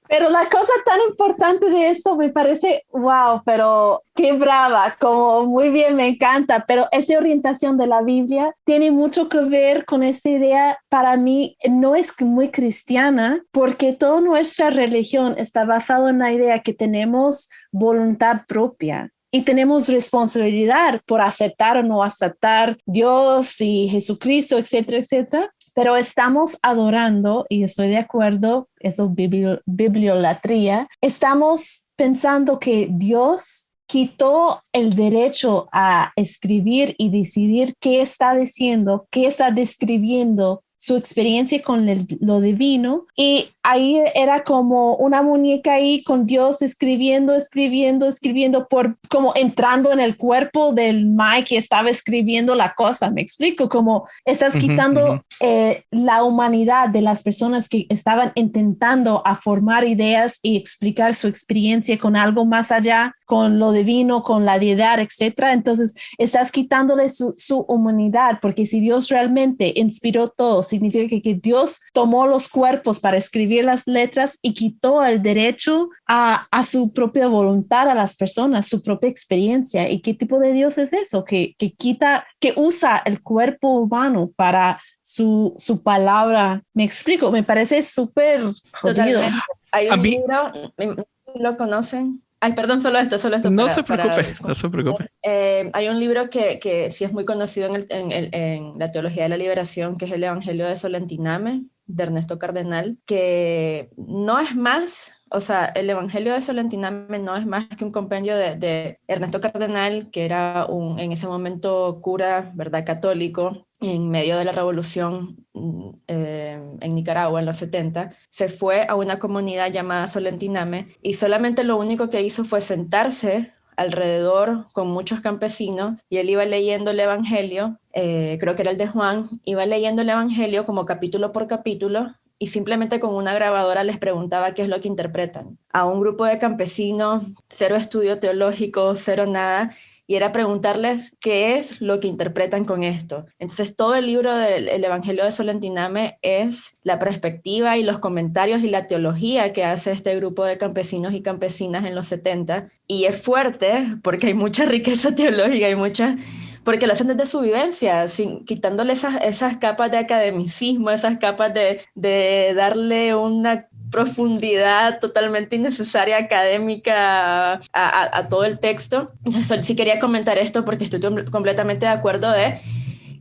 Pero la cosa tan importante de esto me parece, wow, pero qué brava, como muy bien, me encanta, pero esa orientación de la Biblia tiene mucho que ver con esa idea, para mí no es muy cristiana, porque toda nuestra religión está basada en la idea que tenemos voluntad propia. Y tenemos responsabilidad por aceptar o no aceptar Dios y Jesucristo, etcétera, etcétera. Pero estamos adorando, y estoy de acuerdo, eso es bibliolatría, estamos pensando que Dios quitó el derecho a escribir y decidir qué está diciendo, qué está describiendo su experiencia con lo divino, y ahí era como una muñeca ahí con Dios escribiendo, por como entrando en el cuerpo del Mike que estaba escribiendo la cosa. Me explico, como estás quitando la humanidad de las personas que estaban intentando a formar ideas y explicar su experiencia con algo más allá, con lo divino, con la deidad, etcétera. Entonces estás quitándole su humanidad, porque si Dios realmente inspiró todo, significa que Dios tomó los cuerpos para escribir las letras y quitó el derecho a su propia voluntad a las personas, su propia experiencia. ¿Y qué tipo de Dios es eso? Que usa el cuerpo humano para su palabra. Me explico, me parece súper jodido.
Totalmente. Hay un libro, ¿lo conocen? Ay, perdón, solo esto.
No se preocupe.
Hay un libro que sí es muy conocido en la teología de la liberación, que es el Evangelio de Solentiname, de Ernesto Cardenal, que no es más, o sea, el Evangelio de Solentiname no es más que un compendio de Ernesto Cardenal, que era en ese momento cura, ¿verdad?, católico, en medio de la revolución en Nicaragua en los 70, se fue a una comunidad llamada Solentiname y solamente lo único que hizo fue sentarse alrededor con muchos campesinos y él iba leyendo el Evangelio, creo que era el de Juan, iba leyendo el Evangelio como capítulo por capítulo y simplemente con una grabadora les preguntaba qué es lo que interpretan. A un grupo de campesinos, cero estudio teológico, cero nada, y era preguntarles qué es lo que interpretan con esto. Entonces todo el libro del Evangelio de Solentiname es la perspectiva y los comentarios y la teología que hace este grupo de campesinos y campesinas en los 70, y es fuerte porque hay mucha riqueza teológica, porque lo hacen desde su vivencia, quitándole esas capas de academicismo, esas capas de darle una profundidad totalmente innecesaria académica a todo el texto. Entonces, sí quería comentar esto porque estoy completamente de acuerdo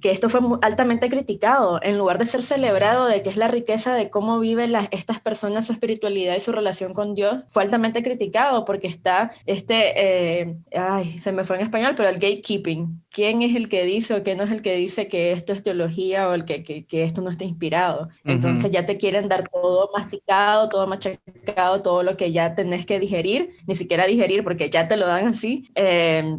que esto fue altamente criticado, en lugar de ser celebrado, de que es la riqueza de cómo viven estas personas su espiritualidad y su relación con Dios, fue altamente criticado porque está se me fue en español, pero el gatekeeping. ¿Quién es el que dice o quién no es el que dice que esto es teología o que esto no está inspirado? Entonces ya te quieren dar todo masticado, todo machacado, todo lo que ya tenés que digerir, ni siquiera digerir porque ya te lo dan así.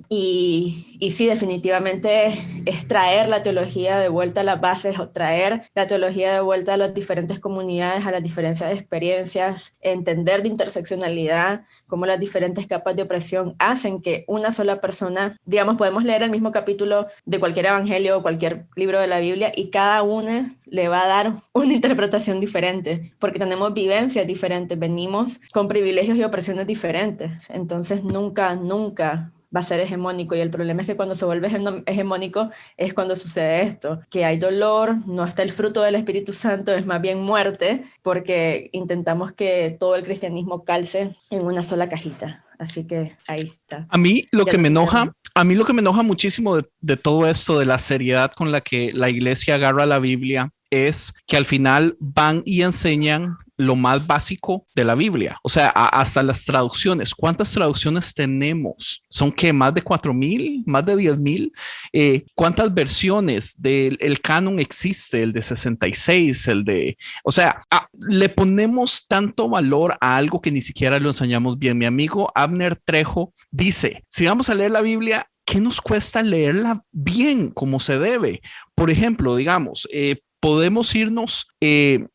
Y sí, definitivamente es traer la teología de vuelta a las bases, o traer la teología de vuelta a las diferentes comunidades, a las diferentes experiencias, entender de interseccionalidad, cómo las diferentes capas de opresión hacen que una sola persona, digamos, podemos leer el mismo capítulo de cualquier evangelio o cualquier libro de la Biblia y cada una le va a dar una interpretación diferente, porque tenemos vivencias diferentes, venimos con privilegios y opresiones diferentes, entonces nunca va a ser hegemónico, y el problema es que cuando se vuelve hegemónico es cuando sucede esto, que hay dolor, no está el fruto del Espíritu Santo, es más bien muerte, porque intentamos que todo el cristianismo calce en una sola cajita. Así que ahí está.
A mí lo que me enoja muchísimo de todo esto, de la seriedad con la que la iglesia agarra la Biblia, es que al final van y enseñan lo más básico de la Biblia. O sea, hasta las traducciones. ¿Cuántas traducciones tenemos? ¿Son qué? ¿Más de 4,000? ¿Más de 10,000? ¿Cuántas versiones del canon existe? El de 66, o sea, le ponemos tanto valor a algo que ni siquiera lo enseñamos bien. Mi amigo Abner Trejo dice, si vamos a leer la Biblia, ¿qué nos cuesta leerla bien, como se debe? Por ejemplo, digamos, podemos irnos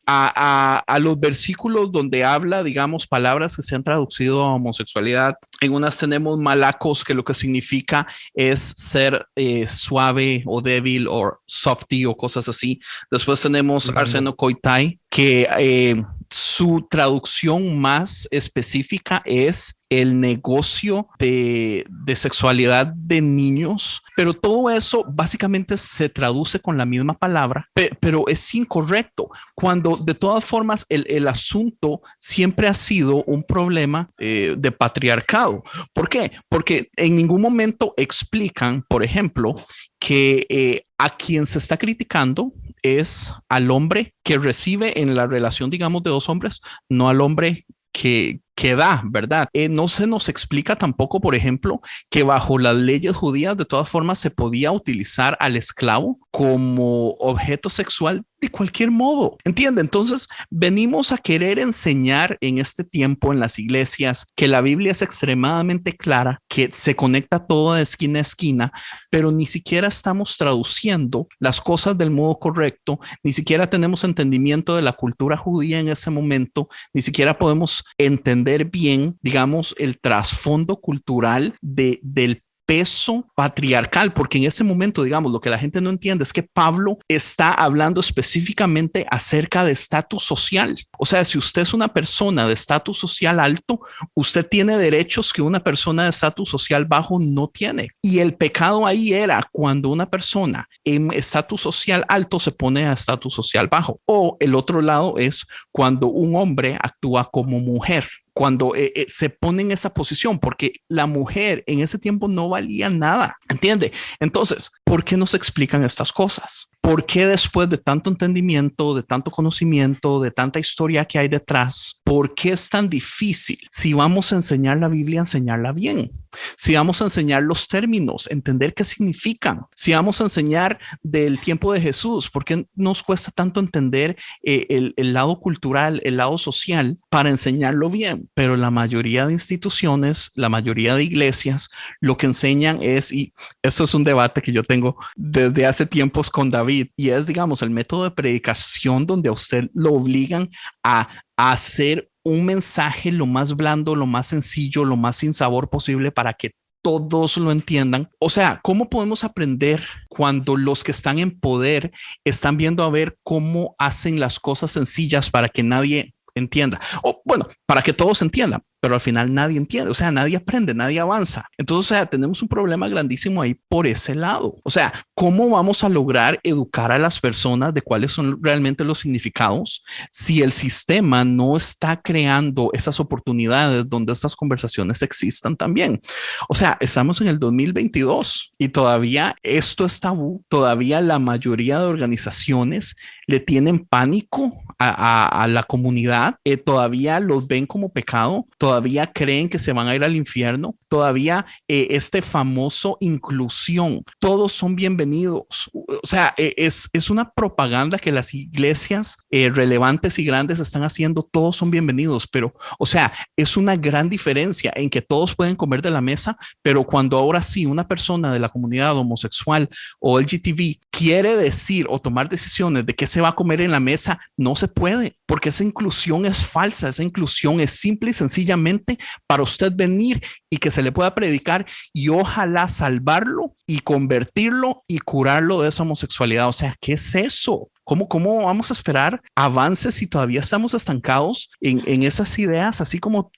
a los versículos donde habla, digamos, palabras que se han traducido a homosexualidad. En unas tenemos malacos, que lo que significa es ser suave o débil o softy o cosas así. Después tenemos arsenokoitai, que su traducción más específica es el negocio de sexualidad de niños, pero todo eso básicamente se traduce con la misma palabra, pero es incorrecto, cuando de todas formas el asunto siempre ha sido un problema de patriarcado. ¿Por qué? Porque en ningún momento explican, por ejemplo, que a quien se está criticando es al hombre que recibe en la relación, digamos, de dos hombres, no al hombre que da, ¿verdad? No se nos explica tampoco, por ejemplo, que bajo las leyes judías de todas formas se podía utilizar al esclavo como objeto sexual de cualquier modo, ¿entiende? Entonces venimos a querer enseñar en este tiempo en las iglesias que la Biblia es extremadamente clara, que se conecta todo de esquina a esquina, pero ni siquiera estamos traduciendo las cosas del modo correcto, ni siquiera tenemos entendimiento de la cultura judía en ese momento, ni siquiera podemos entender bien, digamos, el trasfondo cultural del peso patriarcal, porque en ese momento, digamos, lo que la gente no entiende es que Pablo está hablando específicamente acerca de estatus social. O sea, si usted es una persona de estatus social alto, usted tiene derechos que una persona de estatus social bajo no tiene. Y el pecado ahí era cuando una persona en estatus social alto se pone a estatus social bajo. O el otro lado es cuando un hombre actúa como mujer, cuando se pone en esa posición, porque la mujer en ese tiempo no valía nada, ¿entiende? Entonces, ¿por qué nos explican estas cosas? ¿Por qué después de tanto entendimiento, de tanto conocimiento, de tanta historia que hay detrás, por qué es tan difícil? Si vamos a enseñar la Biblia, enseñarla bien. Si vamos a enseñar los términos, entender qué significan. Si vamos a enseñar del tiempo de Jesús, ¿por qué nos cuesta tanto entender el lado cultural, el lado social para enseñarlo bien? Pero la mayoría de instituciones, la mayoría de iglesias, lo que enseñan es, y eso es un debate que yo tengo desde hace tiempos con David, y es, digamos, el método de predicación donde a usted lo obligan a hacer un mensaje lo más blando, lo más sencillo, lo más sin sabor posible para que todos lo entiendan. O sea, ¿cómo podemos aprender cuando los que están en poder están viendo a ver cómo hacen las cosas sencillas para que nadie entienda? O bueno, para que todos entiendan, pero al final nadie entiende, o sea, nadie aprende, nadie avanza. Entonces, o sea, tenemos un problema grandísimo ahí por ese lado. O sea, ¿cómo vamos a lograr educar a las personas de cuáles son realmente los significados si el sistema no está creando esas oportunidades donde estas conversaciones existan también? O sea, estamos en el 2022 y todavía esto es tabú, todavía la mayoría de organizaciones le tienen pánico a la comunidad, todavía los ven como pecado, todavía creen que se van a ir al infierno, todavía este famoso inclusión, todos son bienvenidos. O sea, es una propaganda que las iglesias relevantes y grandes están haciendo, todos son bienvenidos, pero, o sea, es una gran diferencia en que todos pueden comer de la mesa, pero cuando ahora sí una persona de la comunidad homosexual o LGTB quiere decir o tomar decisiones de qué se va a comer en la mesa, no se puede, porque esa inclusión es falsa, esa inclusión es simple y sencillamente para usted venir y que se le pueda predicar y ojalá salvarlo y convertirlo y curarlo de esa homosexualidad. O sea, ¿qué es eso? ¿Cómo vamos a esperar avances si todavía estamos estancados en esas ideas así como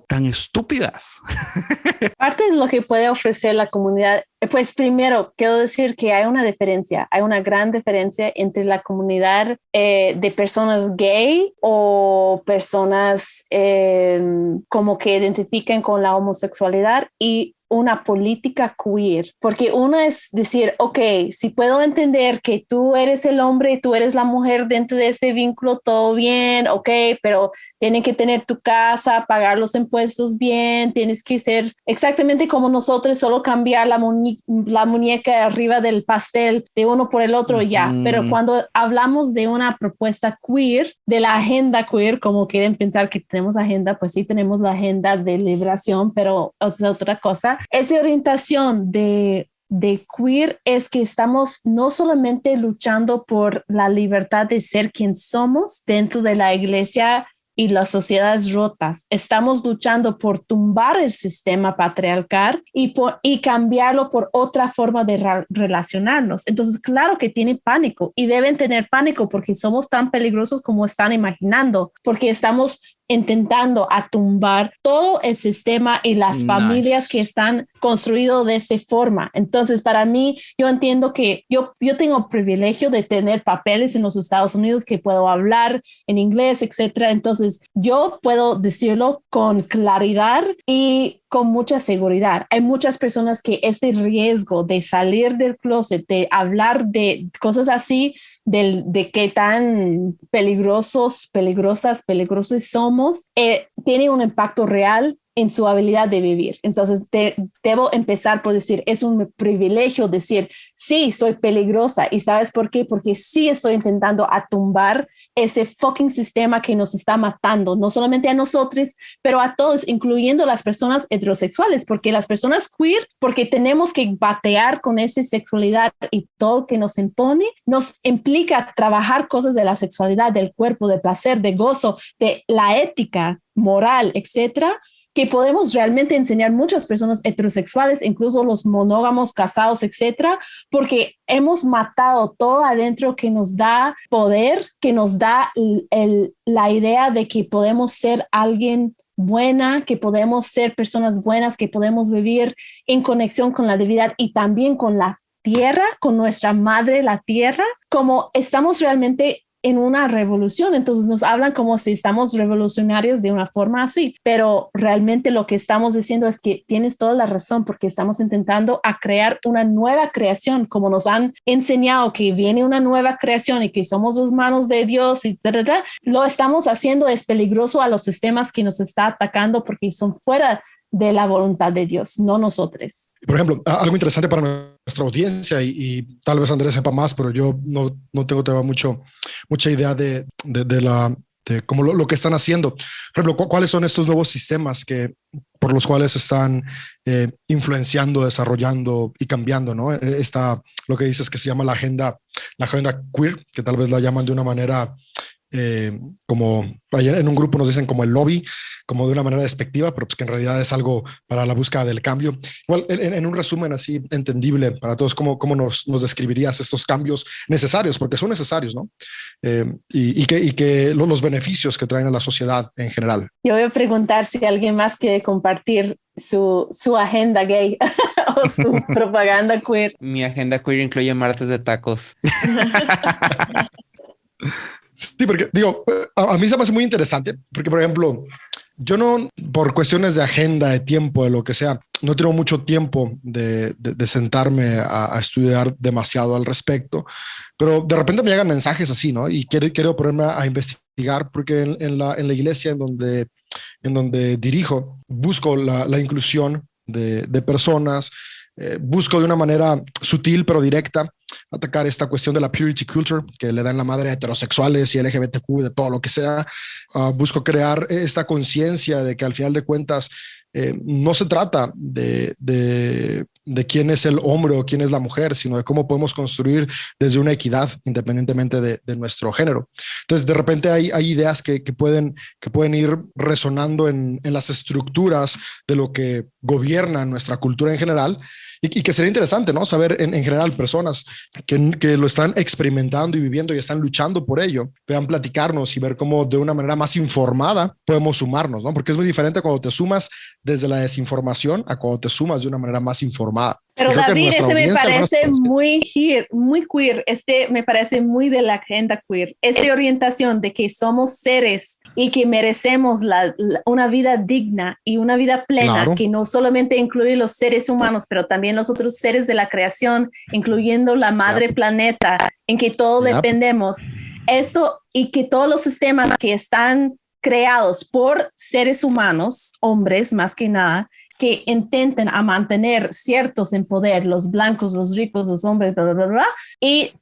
tan estúpidas?
Parte de lo que puede ofrecer la comunidad, pues primero quiero decir que hay una diferencia, hay una gran diferencia entre la comunidad de personas gay o personas como que identifican con la homosexualidad y una política queer, porque uno es decir, ok, si puedo entender que tú eres el hombre y tú eres la mujer dentro de ese vínculo, todo bien, ok, pero tienen que tener tu casa, pagar los impuestos bien, tienes que ser exactamente como nosotros, solo cambiar la muñeca arriba del pastel de uno por el otro ya, pero cuando hablamos de una propuesta queer, de la agenda queer, como quieren pensar que tenemos agenda, pues sí tenemos la agenda de liberación, pero es otra cosa. Esa orientación de queer es que estamos no solamente luchando por la libertad de ser quien somos dentro de la iglesia y las sociedades rotas, estamos luchando por tumbar el sistema patriarcal y cambiarlo por otra forma de relacionarnos. Entonces, claro que tienen pánico y deben tener pánico porque somos tan peligrosos como están imaginando, porque estamos intentando a tumbar todo el sistema y las familias que están construidos de esa forma. Entonces, para mí, yo entiendo que yo tengo el privilegio de tener papeles en los Estados Unidos que puedo hablar en inglés, etcétera. Entonces, yo puedo decirlo con claridad y con mucha seguridad. Hay muchas personas que este riesgo de salir del closet, de hablar de cosas así, de qué tan peligrosos somos, tiene un impacto real en su habilidad de vivir. Entonces, debo empezar por decir, es un privilegio decir, sí, soy peligrosa. ¿Y sabes por qué? Porque sí estoy intentando tumbar ese fucking sistema que nos está matando, no solamente a nosotros, pero a todos, incluyendo las personas heterosexuales, porque las personas queer, porque tenemos que batear con esa sexualidad y todo que nos impone, nos implica trabajar cosas de la sexualidad, del cuerpo, de placer, de gozo, de la ética, moral, etcétera, que podemos realmente enseñar muchas personas heterosexuales, incluso los monógamos, casados, etcétera, porque hemos matado todo adentro que nos da poder, que nos da la idea de que podemos ser alguien buena, que podemos ser personas buenas, que podemos vivir en conexión con la divinidad y también con la tierra, con nuestra madre, la tierra, como estamos realmente en una revolución. Entonces nos hablan como si estamos revolucionarios de una forma así, pero realmente lo que estamos diciendo es que tienes toda la razón, porque estamos intentando a crear una nueva creación, como nos han enseñado que viene una nueva creación y que somos las manos de Dios y lo estamos haciendo. Es peligroso a los sistemas que nos está atacando porque son fuera de la voluntad de Dios, no nosotros.
Por ejemplo, algo interesante para nuestra audiencia y tal vez Andrés sepa más, pero yo no tengo mucha idea de cómo lo que están haciendo. Por ejemplo, ¿cuáles son estos nuevos sistemas por los cuales están influenciando, desarrollando y cambiando, ¿no? Lo que dices que se llama la agenda queer, que tal vez la llaman de una manera como en un grupo nos dicen como el lobby, como de una manera despectiva, pero pues que en realidad es algo para la búsqueda del cambio. Igual, en un resumen así entendible para todos, ¿cómo nos describirías estos cambios necesarios? Porque son necesarios, ¿no? Y que los beneficios que traen a la sociedad en general.
Yo voy a preguntar si alguien más quiere compartir su agenda gay o su propaganda queer.
Mi agenda queer incluye martes de tacos.
Sí, porque digo, a mí se me hace muy interesante porque, por ejemplo, yo no, por cuestiones de agenda, de tiempo, de lo que sea, no tengo mucho tiempo de sentarme a estudiar demasiado al respecto, pero de repente me llegan mensajes así, ¿no? Y quiero ponerme a investigar porque en la iglesia en donde dirijo, busco la inclusión de personas, busco de una manera sutil pero directa atacar esta cuestión de la purity culture que le dan la madre a heterosexuales y LGBTQ, de todo lo que sea. Busco crear esta conciencia de que al final de cuentas no se trata de quién es el hombre o quién es la mujer, sino de cómo podemos construir desde una equidad independientemente de nuestro género. Entonces, de repente hay ideas que pueden ir resonando en las estructuras de lo que gobierna nuestra cultura en general. Y que sería interesante, ¿no? Saber en general personas que lo están experimentando y viviendo y están luchando por ello, puedan platicarnos y ver cómo de una manera más informada podemos sumarnos, ¿no? Porque es muy diferente cuando te sumas desde la desinformación a cuando te sumas de una manera más informada.
Pero David, ese me parece muy queer, me parece muy de la agenda queer, esta orientación de que somos seres y que merecemos una vida digna y una vida plena, claro, que no solamente incluye los seres humanos, pero también los otros seres de la creación, incluyendo la madre planeta, en que todos dependemos. Eso, y que todos los sistemas que están creados por seres humanos, hombres más que nada, que intenten a mantener ciertos en poder, los blancos, los ricos, los hombres, bla, bla, bla, bla, y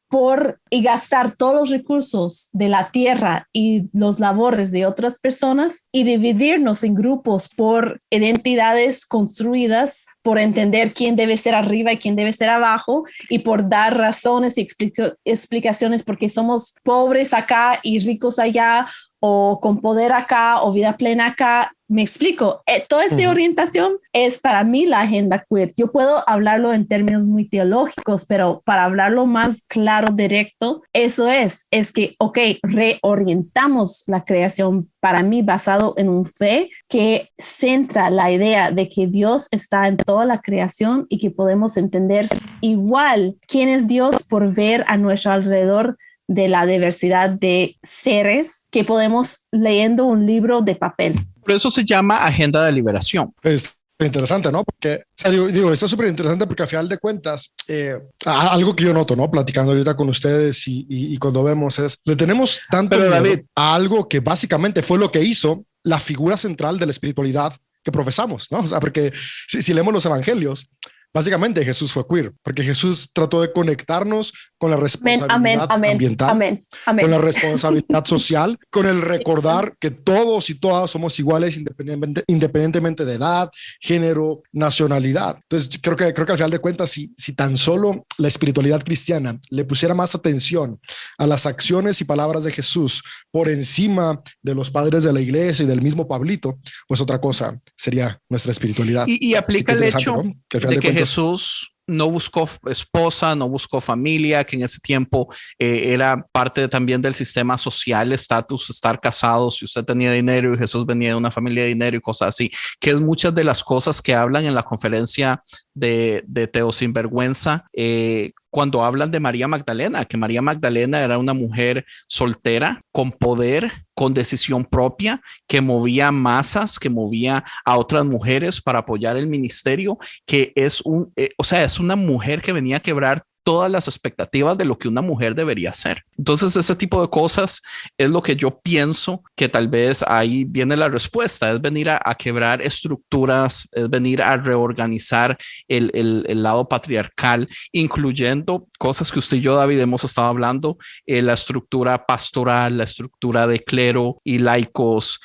gastar todos los recursos de la tierra y los labores de otras personas y dividirnos en grupos por identidades construidas, por entender quién debe ser arriba y quién debe ser abajo y por dar razones y explicaciones porque somos pobres acá y ricos allá, o con poder acá o vida plena acá. Me explico. Toda esta orientación es para mí la agenda queer. Yo puedo hablarlo en términos muy teológicos, pero para hablarlo más claro, directo, eso es que, ok, reorientamos la creación para mí basado en un fe que centra la idea de que Dios está en toda la creación y que podemos entender igual quién es Dios por ver a nuestro alrededor de la diversidad de seres que podemos leyendo un libro de papel.
Por eso se llama Agenda de Liberación.
Es interesante, ¿no? Porque, o sea, digo, está súper interesante porque al final de cuentas, algo que yo noto, ¿no? Platicando ahorita con ustedes y cuando vemos le tenemos tanto miedo a algo que básicamente fue lo que hizo la figura central de la espiritualidad que profesamos, ¿no? O sea, porque si leemos los evangelios, básicamente Jesús fue queer, porque Jesús trató de conectarnos con la responsabilidad ambiental, con la responsabilidad social, con el recordar que todos y todas somos iguales independientemente de edad, género, nacionalidad. Entonces, creo que al final de cuentas, si tan solo la espiritualidad cristiana le pusiera más atención a las acciones y palabras de Jesús por encima de los padres de la iglesia y del mismo Pablito, pues otra cosa sería nuestra espiritualidad.
Y aplica el hecho, ¿no?, de que Jesús no buscó esposa, no buscó familia, que en ese tiempo era parte también del sistema social, estatus, estar casado, si usted tenía dinero y Jesús venía de una familia de dinero y cosas así, que es muchas de las cosas que hablan en la conferencia de Teo Sinvergüenza, cuando hablan de María Magdalena, que María Magdalena era una mujer soltera, con poder, con decisión propia, que movía masas, que movía a otras mujeres para apoyar el ministerio, que es es una mujer que venía a quebrar todas las expectativas de lo que una mujer debería ser. Entonces, ese tipo de cosas es lo que yo pienso que tal vez ahí viene la respuesta, es venir a quebrar estructuras, es venir a reorganizar el lado patriarcal, incluyendo cosas que usted y yo, David, hemos estado hablando, la estructura pastoral, la estructura de clero y laicos,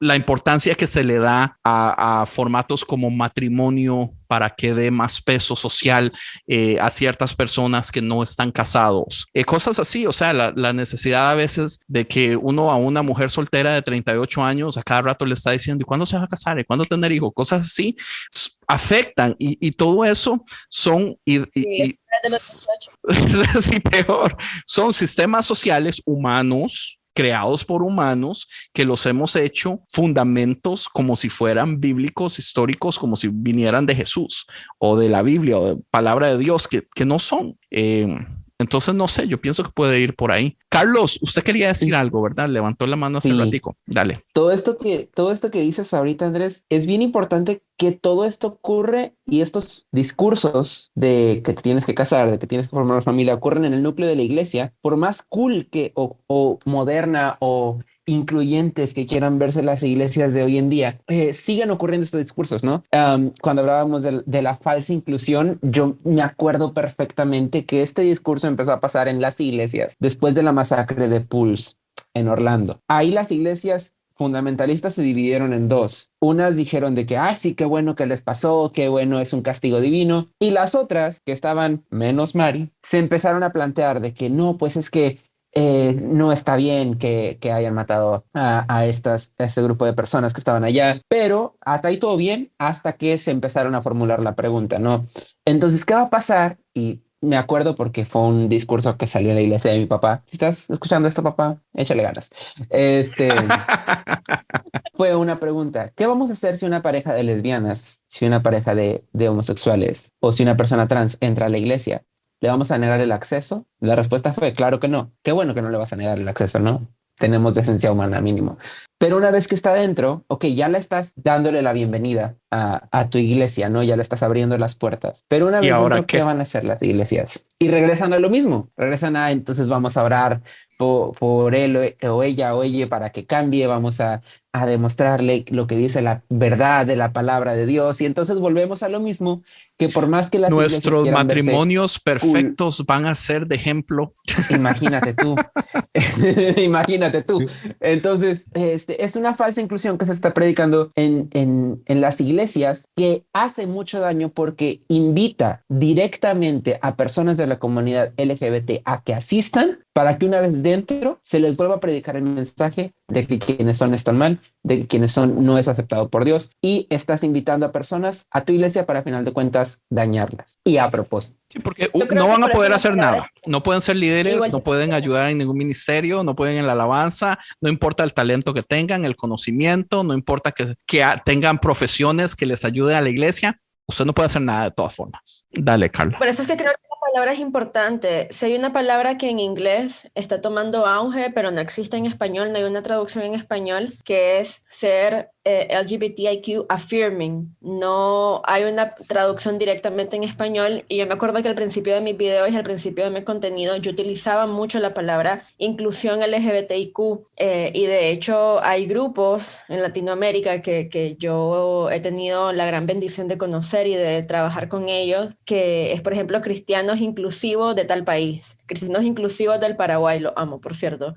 la importancia que se le da a formatos como matrimonio para que dé más peso social a ciertas personas que no están casados. Cosas así, o sea, la necesidad a veces de que uno a una mujer soltera de 38 años a cada rato le está diciendo, ¿y cuándo se va a casar? ¿Y cuándo tener hijos? Cosas así afectan y todo eso son... sí, peor. Son sistemas sociales humanos creados por humanos que los hemos hecho fundamentos como si fueran bíblicos, históricos, como si vinieran de Jesús o de la Biblia o de palabra de Dios, que no son. Entonces, no sé, yo pienso que puede ir por ahí. Carlos, usted quería decir algo, ¿verdad? Levantó la mano hace ratico. Dale.
Todo esto que dices ahorita, Andrés, es bien importante que todo esto ocurre y estos discursos de que te tienes que casar, de que tienes que formar una familia, ocurren en el núcleo de la iglesia, por más cool que o moderna o incluyentes que quieran verse las iglesias de hoy en día, siguen ocurriendo estos discursos, ¿no? Cuando hablábamos de la falsa inclusión, yo me acuerdo perfectamente que este discurso empezó a pasar en las iglesias después de la masacre de Pulse en Orlando. Ahí las iglesias fundamentalistas se dividieron en dos. Unas dijeron de que, sí, qué bueno que les pasó, qué bueno, es un castigo divino. Y las otras, que estaban menos Mari, se empezaron a plantear de que no, pues es que no está bien que hayan matado a este grupo de personas que estaban allá, pero hasta ahí todo bien, hasta que se empezaron a formular la pregunta, ¿no? Entonces, ¿qué va a pasar? Y me acuerdo porque fue un discurso que salió en la iglesia de mi papá. Si estás escuchando esto, papá, échale ganas. Fue una pregunta: ¿qué vamos a hacer si una pareja de lesbianas, si una pareja de homosexuales o si una persona trans entra a la iglesia? ¿Le vamos a negar el acceso? La respuesta fue, claro que no. Qué bueno que no le vas a negar el acceso, ¿no? Tenemos decencia humana mínimo. Pero una vez que está dentro, ya le estás dándole la bienvenida a tu iglesia, ¿no? Ya le estás abriendo las puertas. Pero una vez dentro, ¿qué van a hacer las iglesias? Y regresan a lo mismo. Regresan entonces vamos a orar por él o ella para que cambie. Vamos a demostrarle lo que dice la verdad de la palabra de Dios. Y entonces volvemos a lo mismo, que por más que las
nuestros matrimonios perfectos van a ser de ejemplo.
Imagínate tú. Imagínate tú. Entonces, es una falsa inclusión que se está predicando en las iglesias, que hace mucho daño porque invita directamente a personas de la comunidad LGBT a que asistan, para que una vez dentro se les vuelva a predicar el mensaje de que quienes son están mal, de que quienes son no es aceptado por Dios, y estás invitando a personas a tu iglesia para, a final de cuentas, dañarlas. Y a propósito.
Sí, porque no van a poder hacer nada. No pueden ser líderes, no pueden ayudar en ningún ministerio, no pueden en la alabanza, no importa el talento que tengan, el conocimiento, no importa que tengan profesiones que les ayuden a la iglesia. Usted no puede hacer nada de todas formas. Dale, Carla.
Por eso es que creo que la palabra es importante. Si hay una palabra que en inglés está tomando auge, pero no existe en español, no hay una traducción en español, que es ser LGBTIQ affirming. No hay una traducción directamente en español, y yo me acuerdo que al principio de mis videos y al principio de mi contenido yo utilizaba mucho la palabra inclusión LGBTIQ, y de hecho hay grupos en Latinoamérica que yo he tenido la gran bendición de conocer y de trabajar con ellos, que es, por ejemplo, Cristianos Inclusivos de tal país, Cristianos Inclusivos del Paraguay, lo amo, por cierto.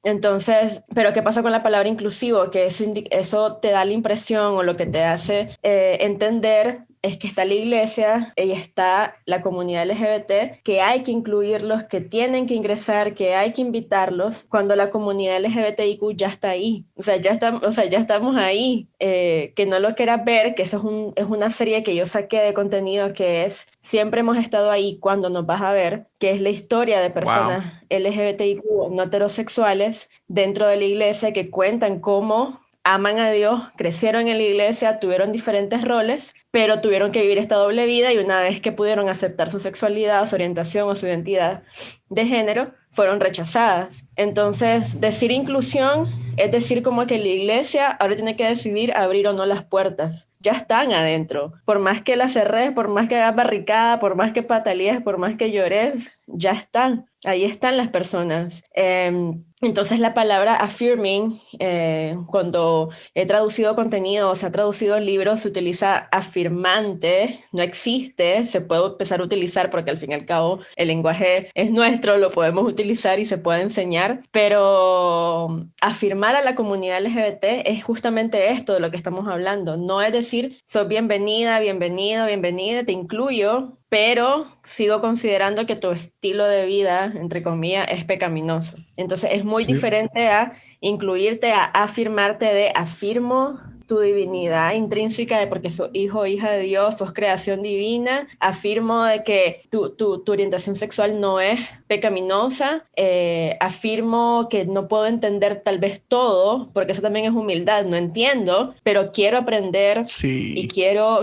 Entonces, pero ¿qué pasa con la palabra inclusivo? Que eso te da la impresión, o lo que te hace entender es que está la iglesia y está la comunidad LGBT, que hay que incluirlos, que tienen que ingresar, que hay que invitarlos, cuando la comunidad LGBTIQ ya está ahí. O sea, ya estamos ahí. Que no lo quieras ver, que eso es una serie que yo saqué de contenido, que es Siempre hemos estado ahí cuando nos vas a ver, que es la historia de personas LGBTIQ no heterosexuales dentro de la iglesia, que cuentan cómo aman a Dios, crecieron en la iglesia, tuvieron diferentes roles, pero tuvieron que vivir esta doble vida, y una vez que pudieron aceptar su sexualidad, su orientación o su identidad de género, fueron rechazadas. Entonces, decir inclusión es decir como que la iglesia ahora tiene que decidir abrir o no las puertas. Ya están adentro. Por más que las cerres, por más que hagas barricada, por más que patalees, por más que llores, ya están. Ahí están las personas. Entonces la palabra affirming, cuando he traducido contenido o se ha traducido libros, se utiliza afirmante, no existe, se puede empezar a utilizar porque al fin y al cabo el lenguaje es nuestro, lo podemos utilizar y se puede enseñar, pero afirmar a la comunidad LGBT es justamente esto de lo que estamos hablando. No es decir, sos bienvenida, bienvenido, bienvenida, te incluyo, pero sigo considerando que tu estilo de vida, entre comillas, es pecaminoso. Entonces es muy diferente a incluirte, a afirmarte de afirmo tu divinidad intrínseca de porque sos hijo o hija de Dios, sos creación divina, afirmo de que tu orientación sexual no es pecaminosa, afirmo que no puedo entender tal vez todo, porque eso también es humildad, no entiendo, pero quiero aprender y quiero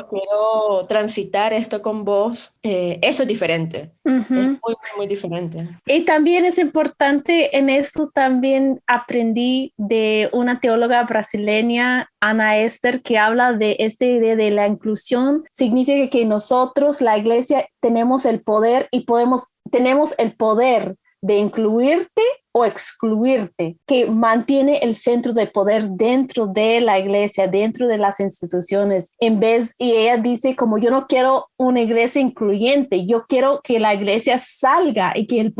transitar esto con vos. Eso es diferente. Es muy, muy diferente.
Y también es importante, en eso también aprendí de una teóloga brasileña, Ana Esther, que habla de esta idea de la inclusión. Significa que nosotros, la iglesia, tenemos el poder tenemos el poder de incluirte o excluirte, que mantiene el centro de poder dentro de la iglesia, dentro de las instituciones, y ella dice como yo no quiero una iglesia incluyente, yo quiero que la iglesia salga y que el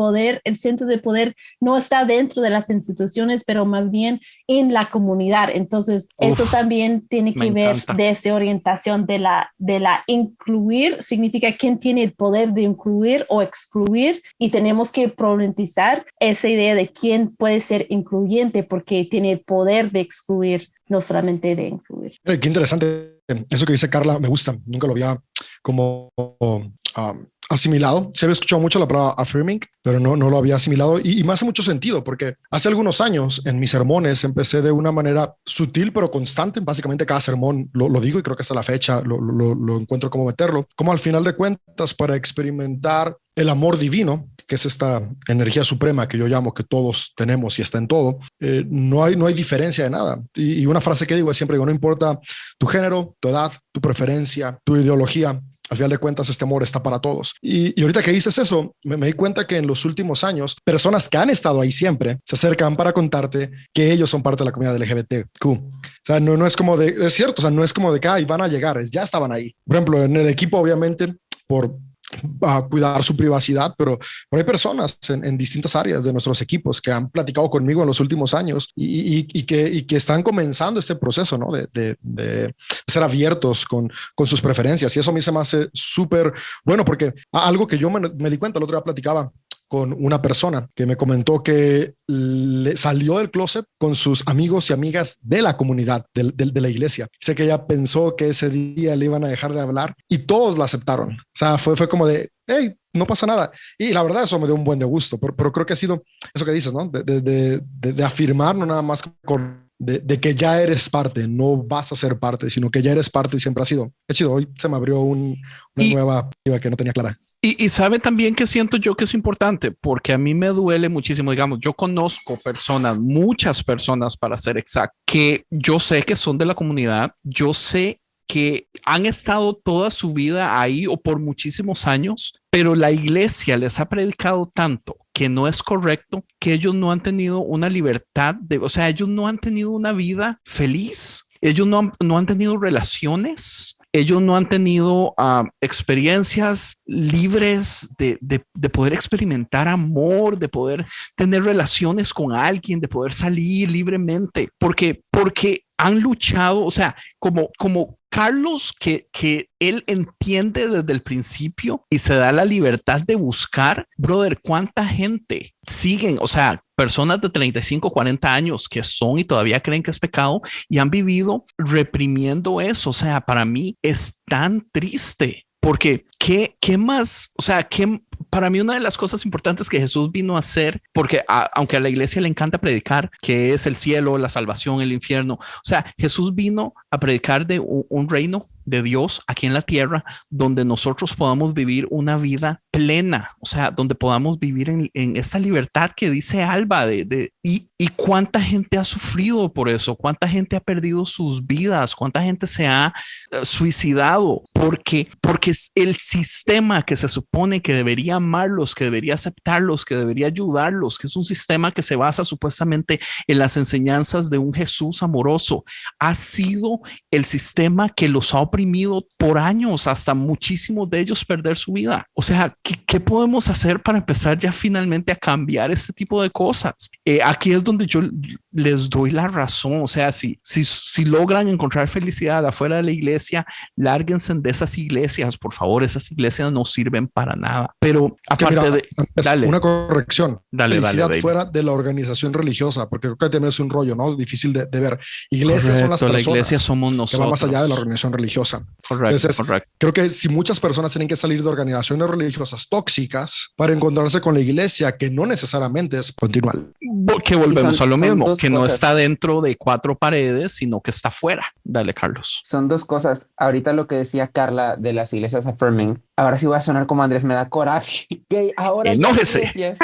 centro de poder no está dentro de las instituciones, pero más bien en la comunidad. Entonces, eso también tiene que ver de esa orientación de la incluir, significa quién tiene el poder de incluir o excluir, y tenemos que problematizar esa idea de quién puede ser incluyente porque tiene el poder de excluir, no solamente de incluir.
Qué interesante. Eso que dice Carla me gusta. Nunca lo había como asimilado. Se había escuchado mucho la palabra affirming, pero no lo había asimilado y me hace mucho sentido porque hace algunos años en mis sermones empecé de una manera sutil pero constante. Básicamente cada sermón lo digo y creo que hasta la fecha lo encuentro cómo meterlo. Como al final de cuentas, para experimentar el amor divino, que es esta energía suprema que yo llamo que todos tenemos y está en todo, no hay diferencia de nada. Y una frase que digo es siempre, no importa tu género, tu edad, tu preferencia, tu ideología, al final de cuentas este amor está para todos. Y ahorita que dices eso, me di cuenta que en los últimos años, personas que han estado ahí siempre se acercan para contarte que ellos son parte de la comunidad LGBTQ. O sea, no es como es cierto, o sea, no es como de que van a llegar, ya estaban ahí. Por ejemplo, en el equipo, obviamente, a cuidar su privacidad, pero hay personas en distintas áreas de nuestros equipos que han platicado conmigo en los últimos años y que están comenzando este proceso, ¿no? de ser abiertos con sus preferencias, y eso a mí se me hace súper bueno porque algo que yo me di cuenta, el otro día platicaba con una persona que me comentó que salió del closet con sus amigos y amigas de la comunidad, de la iglesia. Sé que ella pensó que ese día le iban a dejar de hablar y todos la aceptaron. O sea, fue como de, hey, no pasa nada. Y la verdad eso me dio un buen de gusto, pero creo que ha sido eso que dices, ¿no? De afirmar, no nada más de que ya eres parte, no vas a ser parte, sino que ya eres parte y siempre ha sido. Qué chido, hoy se me abrió una nueva que no tenía clara.
Y sabe también que siento yo que es importante, porque a mí me duele muchísimo, digamos, yo conozco personas, muchas personas para ser exacto, que yo sé que son de la comunidad, yo sé que han estado toda su vida ahí o por muchísimos años, pero la iglesia les ha predicado tanto que no es correcto, que ellos no han tenido una libertad, o sea, ellos no han tenido una vida feliz, ellos no han tenido relaciones. Ellos no han tenido experiencias libres de poder experimentar amor, de poder tener relaciones con alguien, de poder salir libremente, porque han luchado, o sea, como Carlos, que él entiende desde el principio y se da la libertad de buscar, brother, ¿cuánta gente siguen? O sea, personas de 35, 40 años que son y todavía creen que es pecado y han vivido reprimiendo eso. O sea, para mí es tan triste porque ¿qué más? O sea, para mí una de las cosas importantes que Jesús vino a hacer, porque aunque a la iglesia le encanta predicar que es el cielo, la salvación, el infierno, o sea, Jesús vino a predicar de un reino de Dios aquí en la tierra donde nosotros podamos vivir una vida plena, o sea, donde podamos vivir en esa libertad que dice Alba y cuánta gente ha sufrido por eso, cuánta gente ha perdido sus vidas, cuánta gente se ha suicidado porque es el sistema que se supone que debería amarlos, que debería aceptarlos, que debería ayudarlos, que es un sistema que se basa supuestamente en las enseñanzas de un Jesús amoroso, ha sido el sistema que los ha oprimido por años, hasta muchísimos de ellos perder su vida. O sea, ¿qué podemos hacer para empezar ya finalmente a cambiar este tipo de cosas? Aquí es donde yo les doy la razón. O sea, si logran encontrar felicidad afuera de la iglesia, lárguense de esas iglesias, por favor. Esas iglesias no sirven para nada. Pero aparte dale,
una corrección. Felicidad
dale,
fuera de la organización religiosa, porque creo que también es un rollo, ¿no? Difícil de ver. Iglesias son las personas.
La iglesia somos nosotros.
Que va más allá de la organización religiosa.
Correcto.
Entonces, creo que si muchas personas tienen que salir de organizaciones religiosas tóxicas para encontrarse con la iglesia, que no necesariamente es continual.
Que volvemos a lo mismo, que no está dentro de cuatro paredes, sino que está fuera. Dale, Carlos.
Son dos cosas. Ahorita lo que decía Carla de las iglesias affirming, ahora sí voy a sonar como Andrés, me da coraje. Que ahora
enójese.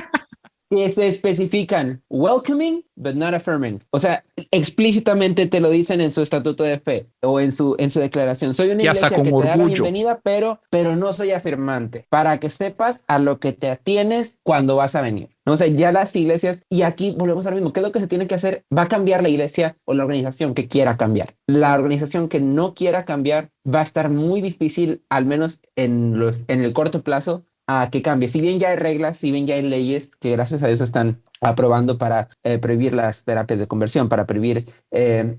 Que se especifican welcoming, but not affirming. O sea, explícitamente te lo dicen en su estatuto de fe o en su declaración. Soy una iglesia que te da la bienvenida, pero no soy afirmante. Para que sepas a lo que te atienes cuando vas a venir. ¿No? O sea, ya las iglesias, y aquí volvemos a lo mismo. ¿Qué es lo que se tiene que hacer? Va a cambiar la iglesia o la organización que quiera cambiar. La organización que no quiera cambiar va a estar muy difícil, al menos en el corto plazo, a que cambie. Si bien ya hay reglas, si bien ya hay leyes que gracias a Dios están aprobando para prohibir las terapias de conversión, para prohibir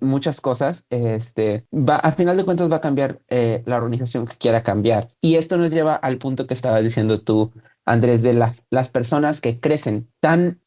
muchas cosas, a final de cuentas va a cambiar la organización que quiera cambiar. Y esto nos lleva al punto que estabas diciendo tú, Andrés, de las personas que crecen tan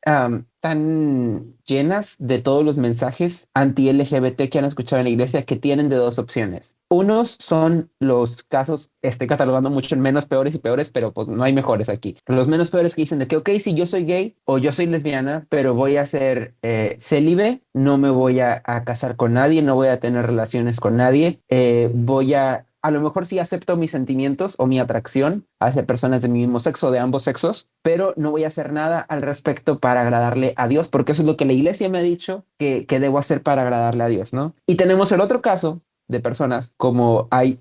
llenas de todos los mensajes anti-LGBT que han escuchado en la iglesia, que tienen de dos opciones. Unos son los casos, estoy catalogando mucho en menos peores y peores, pero pues no hay mejores aquí. Los menos peores que dicen de que, ok, si yo soy gay o yo soy lesbiana, pero voy a ser célibe, no me voy a casar con nadie, no voy a tener relaciones con nadie, a lo mejor sí acepto mis sentimientos o mi atracción hacia personas de mi mismo sexo o de ambos sexos, pero no voy a hacer nada al respecto para agradarle a Dios, porque eso es lo que la iglesia me ha dicho que debo hacer para agradarle a Dios, ¿no? Y tenemos el otro caso de personas como hay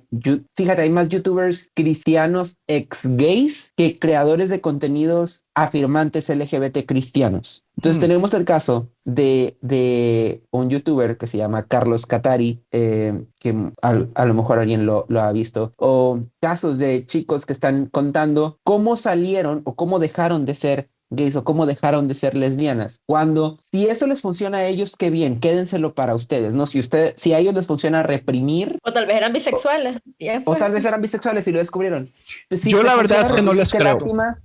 más youtubers cristianos ex-gays que creadores de contenidos afirmantes LGBT cristianos. Entonces tenemos el caso de un youtuber que se llama Carlos Catari, que a lo mejor alguien lo ha visto, o casos de chicos que están contando cómo salieron o cómo dejaron de ser gays o cómo dejaron de ser lesbianas. Si eso les funciona a ellos, qué bien, quédenselo para ustedes, ¿no? Si a ellos les funciona reprimir.
O tal vez eran bisexuales.
O tal vez eran bisexuales y lo descubrieron.
Yo la verdad es que no les creo.
Lástima,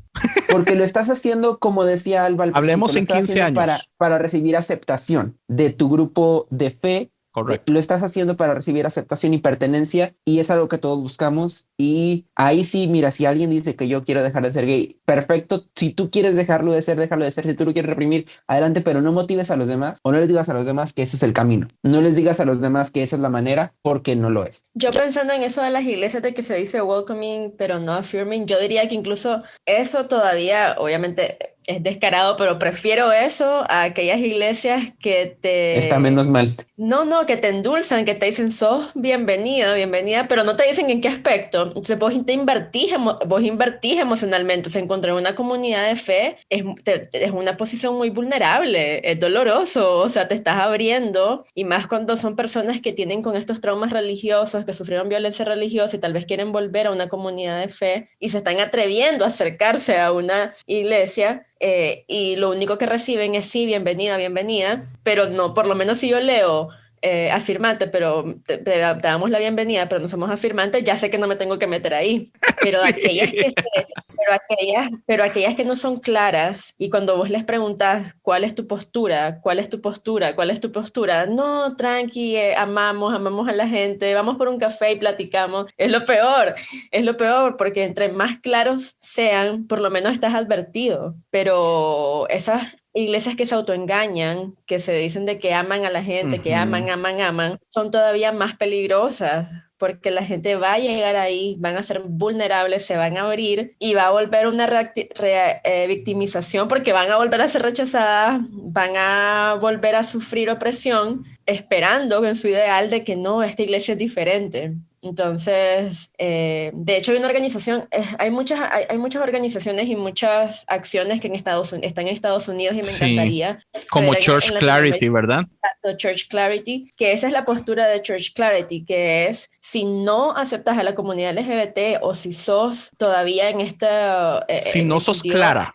porque lo estás haciendo, como decía Alba.
Hablemos en 15 años.
Para recibir aceptación de tu grupo de fe
Correcto.
Lo estás haciendo para recibir aceptación y pertenencia, y es algo que todos buscamos. Y ahí sí, mira, si alguien dice que yo quiero dejar de ser gay, perfecto. Si tú quieres dejarlo de ser, déjalo de ser. Si tú lo quieres reprimir, adelante, pero no motives a los demás, o no les digas a los demás que ese es el camino. No les digas a los demás que esa es la manera, porque no lo es.
Yo pensando en eso de las iglesias de que se dice welcoming pero no affirming, yo diría que incluso eso todavía, obviamente es descarado, pero prefiero eso a aquellas iglesias que te...
Está menos mal.
No, que te endulzan, que te dicen sos bienvenida, pero no te dicen en qué aspecto. Entonces vos invertís emocionalmente. O sea, encontrar una comunidad de fe es una posición muy vulnerable, es doloroso, o sea, te estás abriendo, y más cuando son personas que tienen con estos traumas religiosos, que sufrieron violencia religiosa y tal vez quieren volver a una comunidad de fe y se están atreviendo a acercarse a una iglesia. Y lo único que reciben es sí, bienvenida, pero no, por lo menos si yo leo afirmante, pero te damos la bienvenida, pero no somos afirmantes, ya sé que no me tengo que meter ahí. Pero
Sí.
aquellas que no son claras, y cuando vos les preguntas ¿cuál es tu postura? No, tranqui, amamos a la gente, vamos por un café y platicamos. Es lo peor, porque entre más claros sean, por lo menos estás advertido. Pero esas iglesias que se autoengañan, que se dicen de que aman a la gente, que aman, son todavía más peligrosas, porque la gente va a llegar ahí, van a ser vulnerables, se van a abrir y va a volver una victimización, porque van a volver a ser rechazadas, van a volver a sufrir opresión, esperando en su ideal de que no, esta iglesia es diferente. Entonces, de hecho hay una organización, hay muchas organizaciones y muchas acciones que están en Estados Unidos, y me encantaría.
Como Church Clarity, ¿verdad?
Exacto, Church Clarity, que esa es la postura de Church Clarity, que es, si no aceptas a la comunidad LGBT, o si sos todavía en esta...
si no sos clara.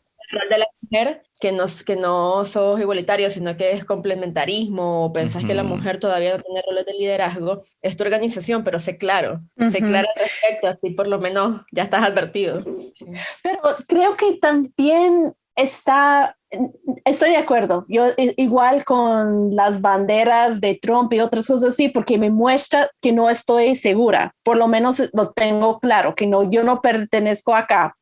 De la mujer, que no sos igualitario, sino que es complementarismo, o pensás que la mujer todavía no tiene roles de liderazgo, es tu organización, pero sé claro al respecto, así por lo menos ya estás advertido. Sí.
Pero creo que también estoy de acuerdo, yo igual con las banderas de Trump y otras cosas así, porque me muestra que no estoy segura, por lo menos lo tengo claro, que yo no pertenezco acá.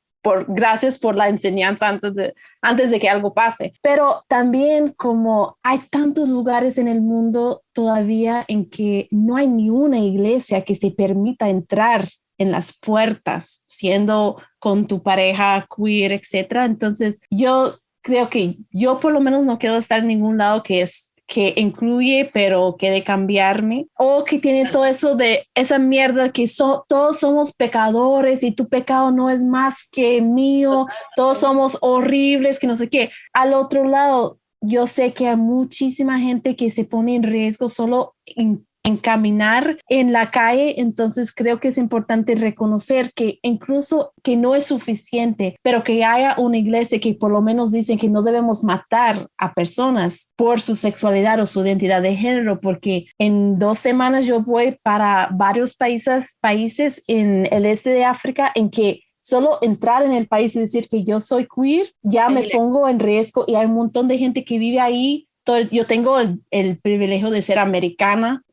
Gracias por la enseñanza antes de que algo pase. Pero también, como hay tantos lugares en el mundo todavía en que no hay ni una iglesia que se permita entrar en las puertas, siendo con tu pareja queer, etcétera. Entonces, yo creo que yo por lo menos no quiero estar en ningún lado que incluye, pero que de cambiarme, o que tiene todo eso de esa mierda que todos somos pecadores y tu pecado no es más que mío, todos somos horribles, que no sé qué. Al otro lado, yo sé que hay muchísima gente que se pone en riesgo solo en caminar en la calle, entonces creo que es importante reconocer que incluso que no es suficiente, pero que haya una iglesia que por lo menos dicen que no debemos matar a personas por su sexualidad o su identidad de género, porque en 2 semanas yo voy para varios países en el este de África en que solo entrar en el país y decir que yo soy queer, ya me pongo en riesgo, y hay un montón de gente que vive ahí. Yo tengo el privilegio de ser americana,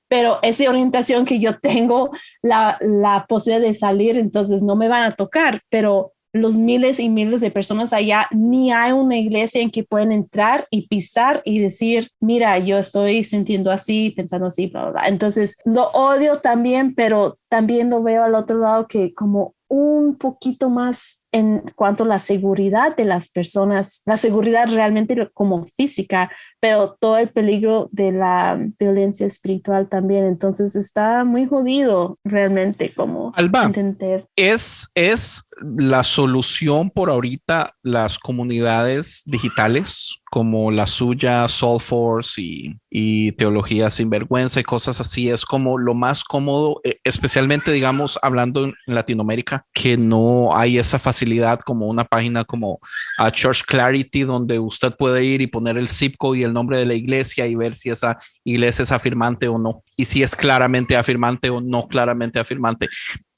pero es de orientación que yo tengo la posibilidad de salir, entonces no me van a tocar, pero los miles y miles de personas allá, ni hay una iglesia en que pueden entrar y pisar y decir, mira, yo estoy sintiendo así, pensando así, bla, bla, bla. Entonces lo odio también, pero también lo veo al otro lado, que como un poquito más en cuanto a la seguridad de las personas, la seguridad realmente como física, pero todo el peligro de la violencia espiritual también. Entonces está muy jodido realmente como
Alba,
entender.
¿Es la solución por ahorita las comunidades digitales como la suya, Soulforce y Teología Sin Vergüenza y cosas así? Es como lo más cómodo, especialmente digamos hablando en Latinoamérica, que no hay esa facilidad como una página como Church Clarity, donde usted puede ir y poner el zip code y el nombre de la iglesia y ver si esa iglesia es afirmante o no, y si es claramente afirmante o no claramente afirmante.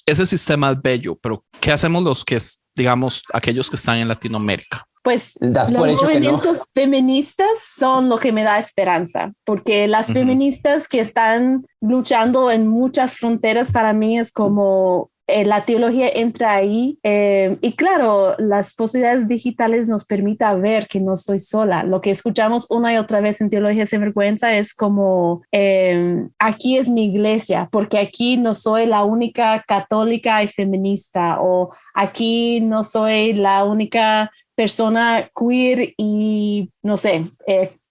Ese sistema es bello, pero ¿qué hacemos los que, digamos, aquellos que están en Latinoamérica?
Pues
Das
los
por hecho que no.
movimientos feministas son lo que me da esperanza, porque las feministas que están luchando en muchas fronteras para mí es como la teología entra ahí y claro, las posibilidades digitales nos permiten ver que no estoy sola. Lo que escuchamos una y otra vez en Teología Sin Vergüenza es como aquí es mi iglesia, porque aquí no soy la única católica y feminista, o aquí no soy la única persona queer y no sé,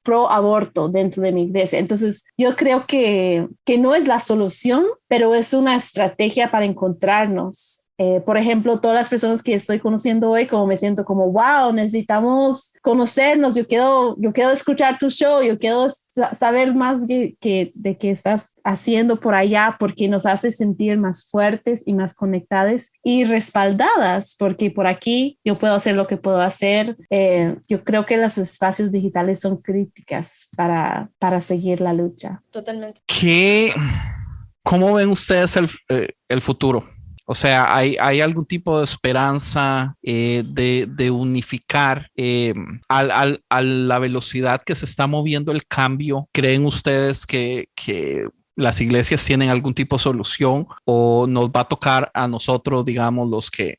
pro aborto dentro de mi iglesia. Entonces, yo creo que no es la solución, pero es una estrategia para encontrarnos. Por ejemplo, todas las personas que estoy conociendo hoy, como me siento como, wow, necesitamos conocernos, yo quiero escuchar tu show, yo quiero saber más de qué estás haciendo por allá, porque nos hace sentir más fuertes y más conectadas y respaldadas, porque por aquí yo puedo hacer lo que puedo hacer. Yo creo que los espacios digitales son críticas para seguir la lucha.
Totalmente.
¿Cómo ven ustedes el futuro? O sea, ¿hay algún tipo de esperanza de unificar a la velocidad que se está moviendo el cambio? ¿Creen ustedes que las iglesias tienen algún tipo de solución o nos va a tocar a nosotros, digamos, los que...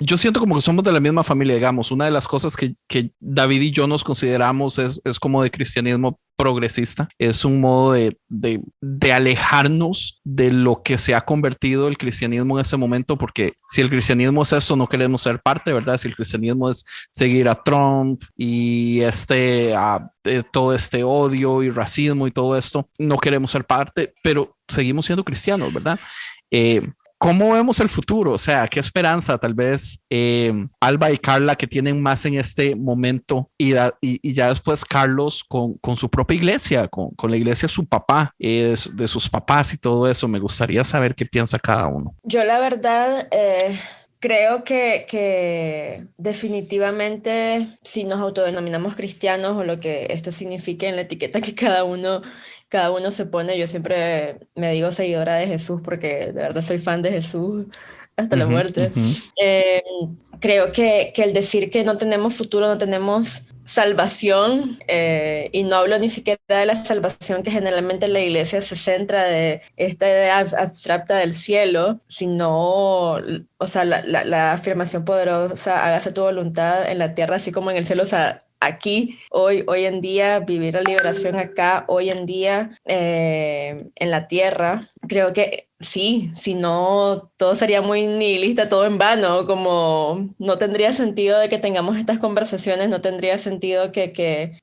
yo siento como que somos de la misma familia, digamos. Una de las cosas que David y yo nos consideramos es como de cristianismo progresista. Es un modo de alejarnos de lo que se ha convertido el cristianismo en ese momento, porque si el cristianismo es eso, no queremos ser parte, ¿verdad? Si el cristianismo es seguir a Trump y todo este odio y racismo y todo esto, no queremos ser parte, pero seguimos siendo cristianos, ¿verdad? ¿Cómo vemos el futuro? O sea, ¿qué esperanza? Tal vez Alba y Carla, que tienen más en este momento, y ya después Carlos con su propia iglesia, con la iglesia de su papá, de sus papás y todo eso. Me gustaría saber qué piensa cada uno.
Yo la verdad creo que definitivamente si nos autodenominamos cristianos o lo que esto signifique en la etiqueta que cada uno se pone, yo siempre me digo seguidora de Jesús porque de verdad soy fan de Jesús hasta la muerte. Creo que el decir que no tenemos futuro, no tenemos salvación, y no hablo ni siquiera de la salvación que generalmente la iglesia se centra de esta idea abstracta del cielo, sino, o sea, la afirmación poderosa, hágase tu voluntad en la tierra así como en el cielo, o sea, aquí, hoy en día, vivir la liberación acá, hoy en día, en la tierra. Creo que sí, si no, todo sería muy nihilista, todo en vano, como no tendría sentido de que tengamos estas conversaciones, no tendría sentido que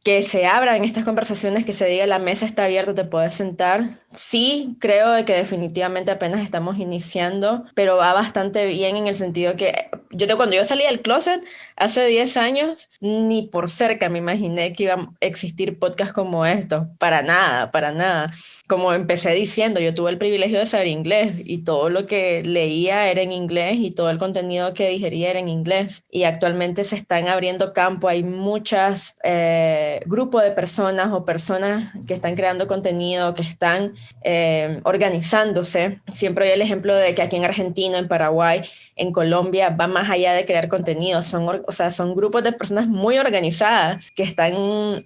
se abran estas conversaciones, que se diga la mesa está abierta, te puedes sentar. Sí, creo de que definitivamente apenas estamos iniciando, pero va bastante bien en el sentido que cuando yo salí del closet hace 10 años, ni por cerca me imaginé que iban a existir podcasts como estos, para nada. Como empecé diciendo, yo tuve el privilegio de saber inglés y todo lo que leía era en inglés y todo el contenido que digería era en inglés, y actualmente se están abriendo campo, hay muchas grupos de personas o personas que están creando contenido, que están organizándose. Siempre hay el ejemplo de que aquí en Argentina, en Paraguay, en Colombia, va más allá de crear contenido, son grupos de personas muy organizadas que están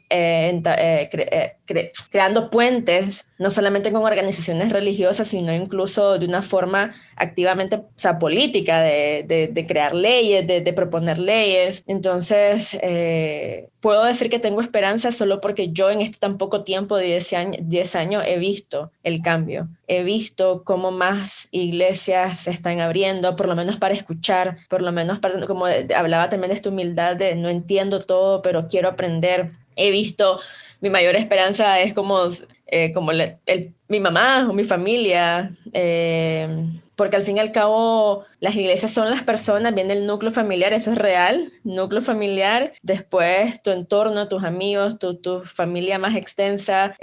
creando puentes, no solamente con organizaciones religiosas, sino incluso de una forma activamente, o sea, política, de crear leyes, de proponer leyes. Entonces, puedo decir que tengo esperanza solo porque yo en este tan poco tiempo de 10 años he visto el cambio. He visto cómo más iglesias se están abriendo, por lo menos para escuchar, por lo menos para, como hablaba también de esta humildad de no entiendo todo, pero quiero aprender. He visto, mi mayor esperanza es como mi mamá o mi familia, porque al fin y al cabo las iglesias son las personas, viene el núcleo familiar, eso es real, núcleo familiar, después tu entorno, tus amigos, tu familia más extensa,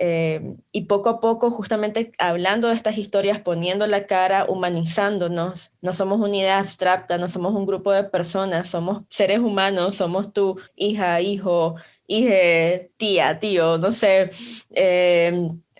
y poco a poco justamente hablando de estas historias, poniendo la cara, humanizándonos. No somos una idea abstracta, no somos un grupo de personas, somos seres humanos, somos tu hija, hijo, hija, tía, tío, no sé,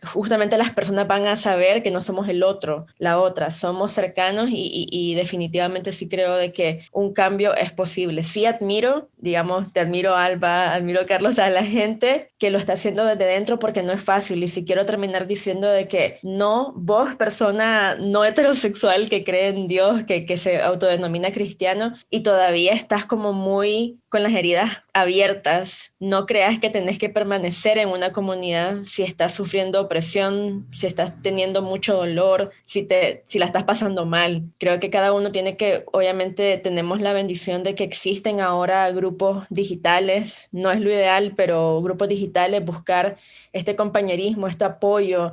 justamente las personas van a saber que no somos el otro, la otra, somos cercanos y definitivamente sí creo de que un cambio es posible. Sí admiro, digamos, te admiro Alba, admiro Carlos, a la gente que lo está haciendo desde dentro porque no es fácil. Y sí quiero terminar diciendo de que no, vos persona no heterosexual que cree en Dios, que se autodenomina cristiano y todavía estás como muy con las heridas abiertas, no creas que tenés que permanecer en una comunidad si estás sufriendo opresión, si estás teniendo mucho dolor, si la estás pasando mal. Creo que cada uno tiene que, obviamente tenemos la bendición de que existen ahora grupos digitales, no es lo ideal, pero grupos digitales, buscar este compañerismo, este apoyo,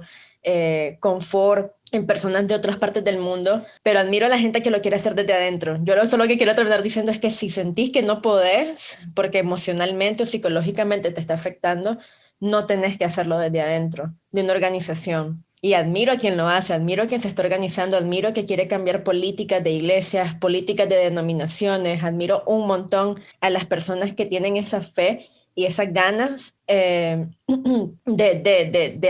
confort en personas de otras partes del mundo, pero admiro a la gente que lo quiere hacer desde adentro. Yo solo que quiero terminar diciendo es que si sentís que no podés, porque emocionalmente o psicológicamente te está afectando, no tenés que hacerlo desde adentro, de una organización. Y admiro a quien lo hace, admiro a quien se está organizando, admiro a quien quiere cambiar políticas de iglesias, políticas de denominaciones, admiro un montón a las personas que tienen esa fe y esas ganas de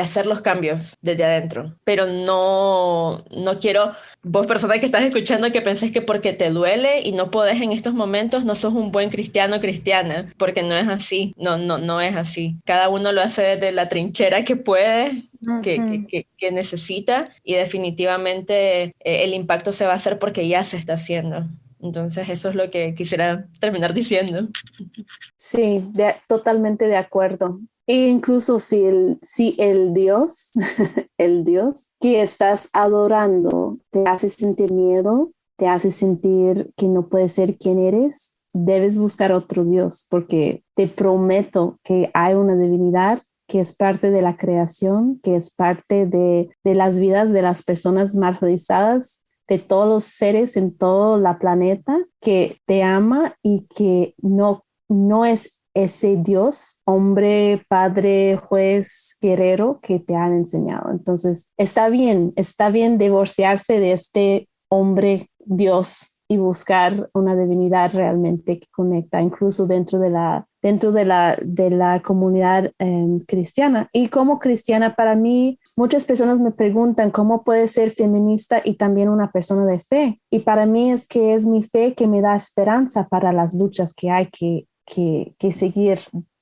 hacer los cambios desde adentro. Pero no quiero, vos persona que estás escuchando, que penses que porque te duele y no podés en estos momentos, no sos un buen cristiano o cristiana, porque no es así, no es así. Cada uno lo hace desde la trinchera que puede, que necesita, y definitivamente el impacto se va a hacer porque ya se está haciendo. Entonces eso es lo que quisiera terminar diciendo.
Sí, totalmente de acuerdo. E incluso si el Dios, el Dios que estás adorando te hace sentir miedo, te hace sentir que no puedes ser quien eres, debes buscar otro Dios, porque te prometo que hay una divinidad que es parte de la creación, que es parte de las vidas de las personas marginalizadas, de todos los seres en todo el planeta, que te ama y que no es ese Dios, hombre, padre, juez, guerrero que te han enseñado. Entonces, está bien divorciarse de este hombre Dios y buscar una divinidad realmente que conecta, incluso dentro de la comunidad cristiana. Y como cristiana, para mí, muchas personas me preguntan cómo puede ser feminista y también una persona de fe. Y para mí es que es mi fe que me da esperanza para las luchas que hay que seguir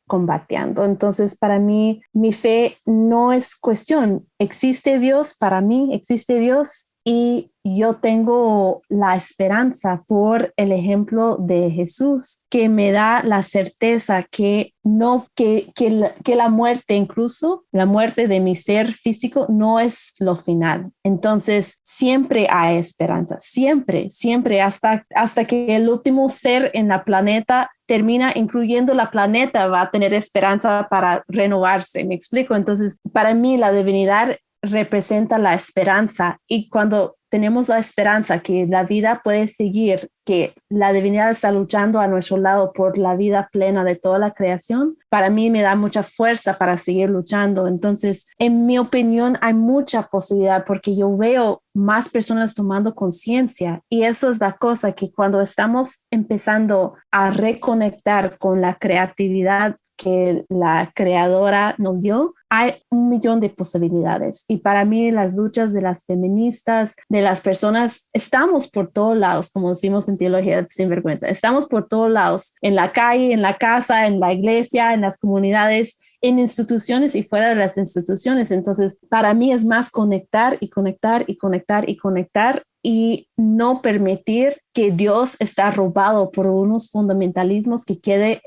combatiendo. Entonces, para mí, mi fe no es cuestión. Existe Dios, para mí existe Dios, y yo tengo la esperanza por el ejemplo de Jesús, que me da la certeza que la muerte, incluso la muerte de mi ser físico, no es lo final. Entonces, siempre hay esperanza, siempre, hasta que el último ser en la planeta termina, incluyendo la planeta, va a tener esperanza para renovarse. ¿Me explico? Entonces, para mí, la divinidad representa la esperanza, y cuando tenemos la esperanza que la vida puede seguir, que la divinidad está luchando a nuestro lado por la vida plena de toda la creación, para mí me da mucha fuerza para seguir luchando. Entonces, en mi opinión, hay mucha posibilidad porque yo veo más personas tomando conciencia, y eso es la cosa, que cuando estamos empezando a reconectar con la creatividad que la creadora nos dio, hay 1,000,000 de posibilidades. Y para mí, las luchas de las feministas, de las personas, estamos por todos lados, como decimos en Teología Sin Vergüenza, estamos por todos lados, en la calle, en la casa, en la iglesia, en las comunidades, en instituciones y fuera de las instituciones. Entonces, para mí es más conectar y conectar y conectar y conectar, y no permitir que Dios está robado por unos fundamentalismos que quede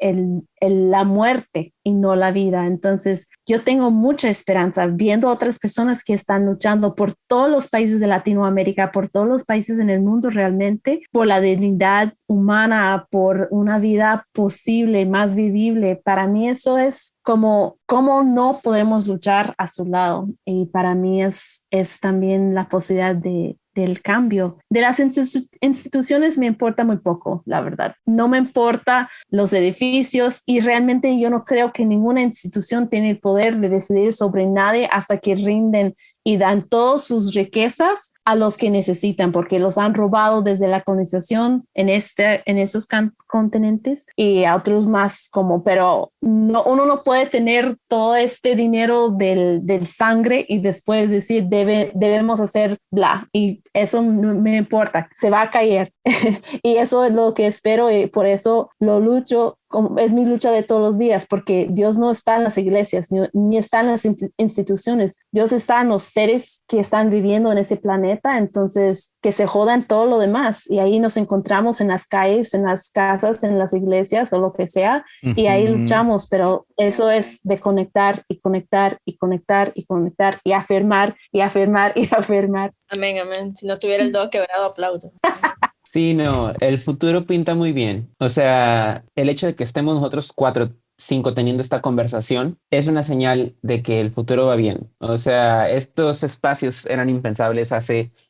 la muerte y no la vida. Entonces, yo tengo mucha esperanza viendo a otras personas que están luchando por todos los países de Latinoamérica, por todos los países en el mundo realmente, por la dignidad humana, por una vida posible, más vivible. Para mí eso es como no podemos luchar a su lado. Y para mí es también la posibilidad del cambio. De las instituciones me importa muy poco, la verdad. No me importa los edificios, y realmente yo no creo que ninguna institución tiene el poder de decidir sobre nadie hasta que rinden y dan todas sus riquezas a los que necesitan, porque los han robado desde la colonización en esos continentes y a otros más pero uno no puede tener todo este dinero del sangre y después decir debemos hacer bla, y eso no me importa, se va a caer. Y eso es lo que espero y por eso lo lucho, es mi lucha de todos los días, porque Dios no está en las iglesias ni está en las instituciones. Dios está en los seres que están viviendo en ese planeta, entonces que se jodan todo lo demás, y ahí nos encontramos en las calles, en las casas, en las iglesias o lo que sea, y ahí luchamos. Pero eso es de conectar y conectar y conectar y conectar y afirmar y afirmar y afirmar.
Amén, amén. Si no tuviera el dedo quebrado, aplaudo.
Sí, no, el futuro pinta muy bien. O sea, el hecho de que estemos nosotros 4, 5 teniendo esta conversación es una señal de que el futuro va bien. O sea, estos espacios eran impensables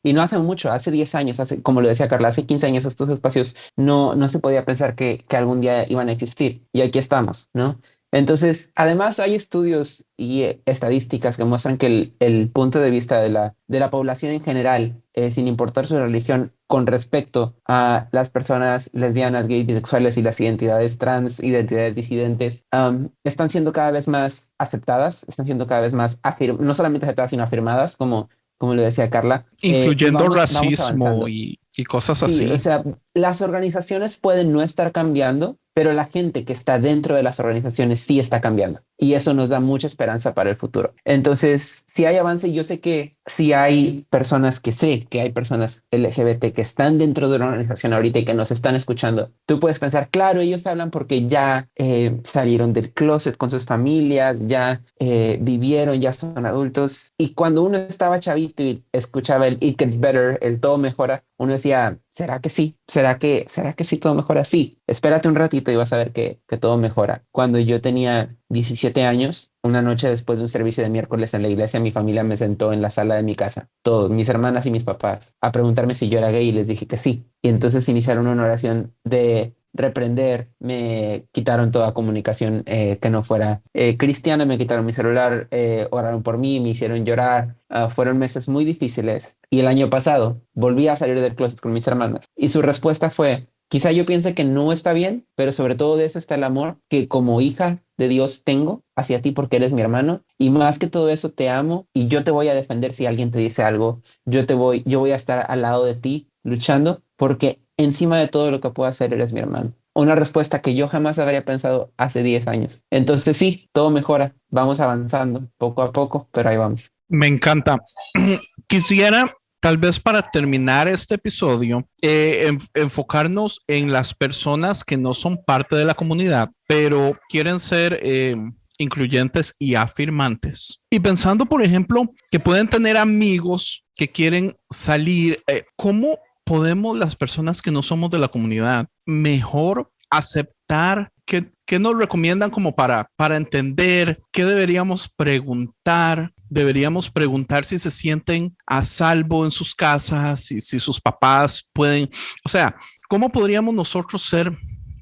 y no hace mucho, hace 10 años, como lo decía Carla, hace 15 años estos espacios no se podía pensar que algún día iban a existir. Y aquí estamos, ¿no? Entonces, además hay estudios y estadísticas que muestran que el punto de vista de la población en general, sin importar su religión, con respecto a las personas lesbianas, gays, bisexuales y las identidades trans, identidades disidentes, están siendo cada vez más aceptadas, están siendo cada vez más no solamente aceptadas, sino afirmadas, como lo decía Carla.
Incluyendo
vamos
racismo y cosas así.
Sí, o sea, las organizaciones pueden no estar cambiando, pero la gente que está dentro de las organizaciones sí está cambiando. Y eso nos da mucha esperanza para el futuro. Entonces, si hay avance, yo sé que si hay personas LGBT que están dentro de una organización ahorita y que nos están escuchando, tú puedes pensar, claro, ellos hablan porque ya salieron del closet con sus familias, ya vivieron, ya son adultos. Y cuando uno estaba chavito y escuchaba el It Gets Better, el todo mejora, uno decía, ¿será que sí? ¿Será que sí todo mejora? Sí, espérate un ratito y vas a ver que todo mejora. Cuando yo tenía 17 años, una noche después de un servicio de miércoles en la iglesia, mi familia me sentó en la sala de mi casa, todos, mis hermanas y mis papás, a preguntarme si yo era gay y les dije que sí. Y entonces iniciaron una oración de reprender, me quitaron toda comunicación que no fuera cristiana, me quitaron mi celular, oraron por mí, me hicieron llorar. Fueron meses muy difíciles y el año pasado volví a salir del closet con mis hermanas y su respuesta fue, quizá yo piense que no está bien, pero sobre todo de eso está el amor que como hija de Dios tengo hacia ti porque eres mi hermano, y más que todo eso te amo y yo te voy a defender si alguien te dice algo, yo voy a estar al lado de ti luchando porque encima de todo lo que puedo hacer eres mi hermano. Una respuesta que yo jamás habría pensado hace 10 años. Entonces sí, todo mejora, vamos avanzando poco a poco, pero ahí vamos.
Me encanta. Quisiera, tal vez para terminar este episodio, enfocarnos en las personas que no son parte de la comunidad, pero quieren ser incluyentes y afirmantes. Y pensando, por ejemplo, que pueden tener amigos que quieren salir, ¿cómo podemos las personas que no somos de la comunidad mejor aceptar? ¿Qué nos recomiendan como para entender qué deberíamos preguntar? Deberíamos preguntar si se sienten a salvo en sus casas, si sus papás pueden, o sea, ¿cómo podríamos nosotros ser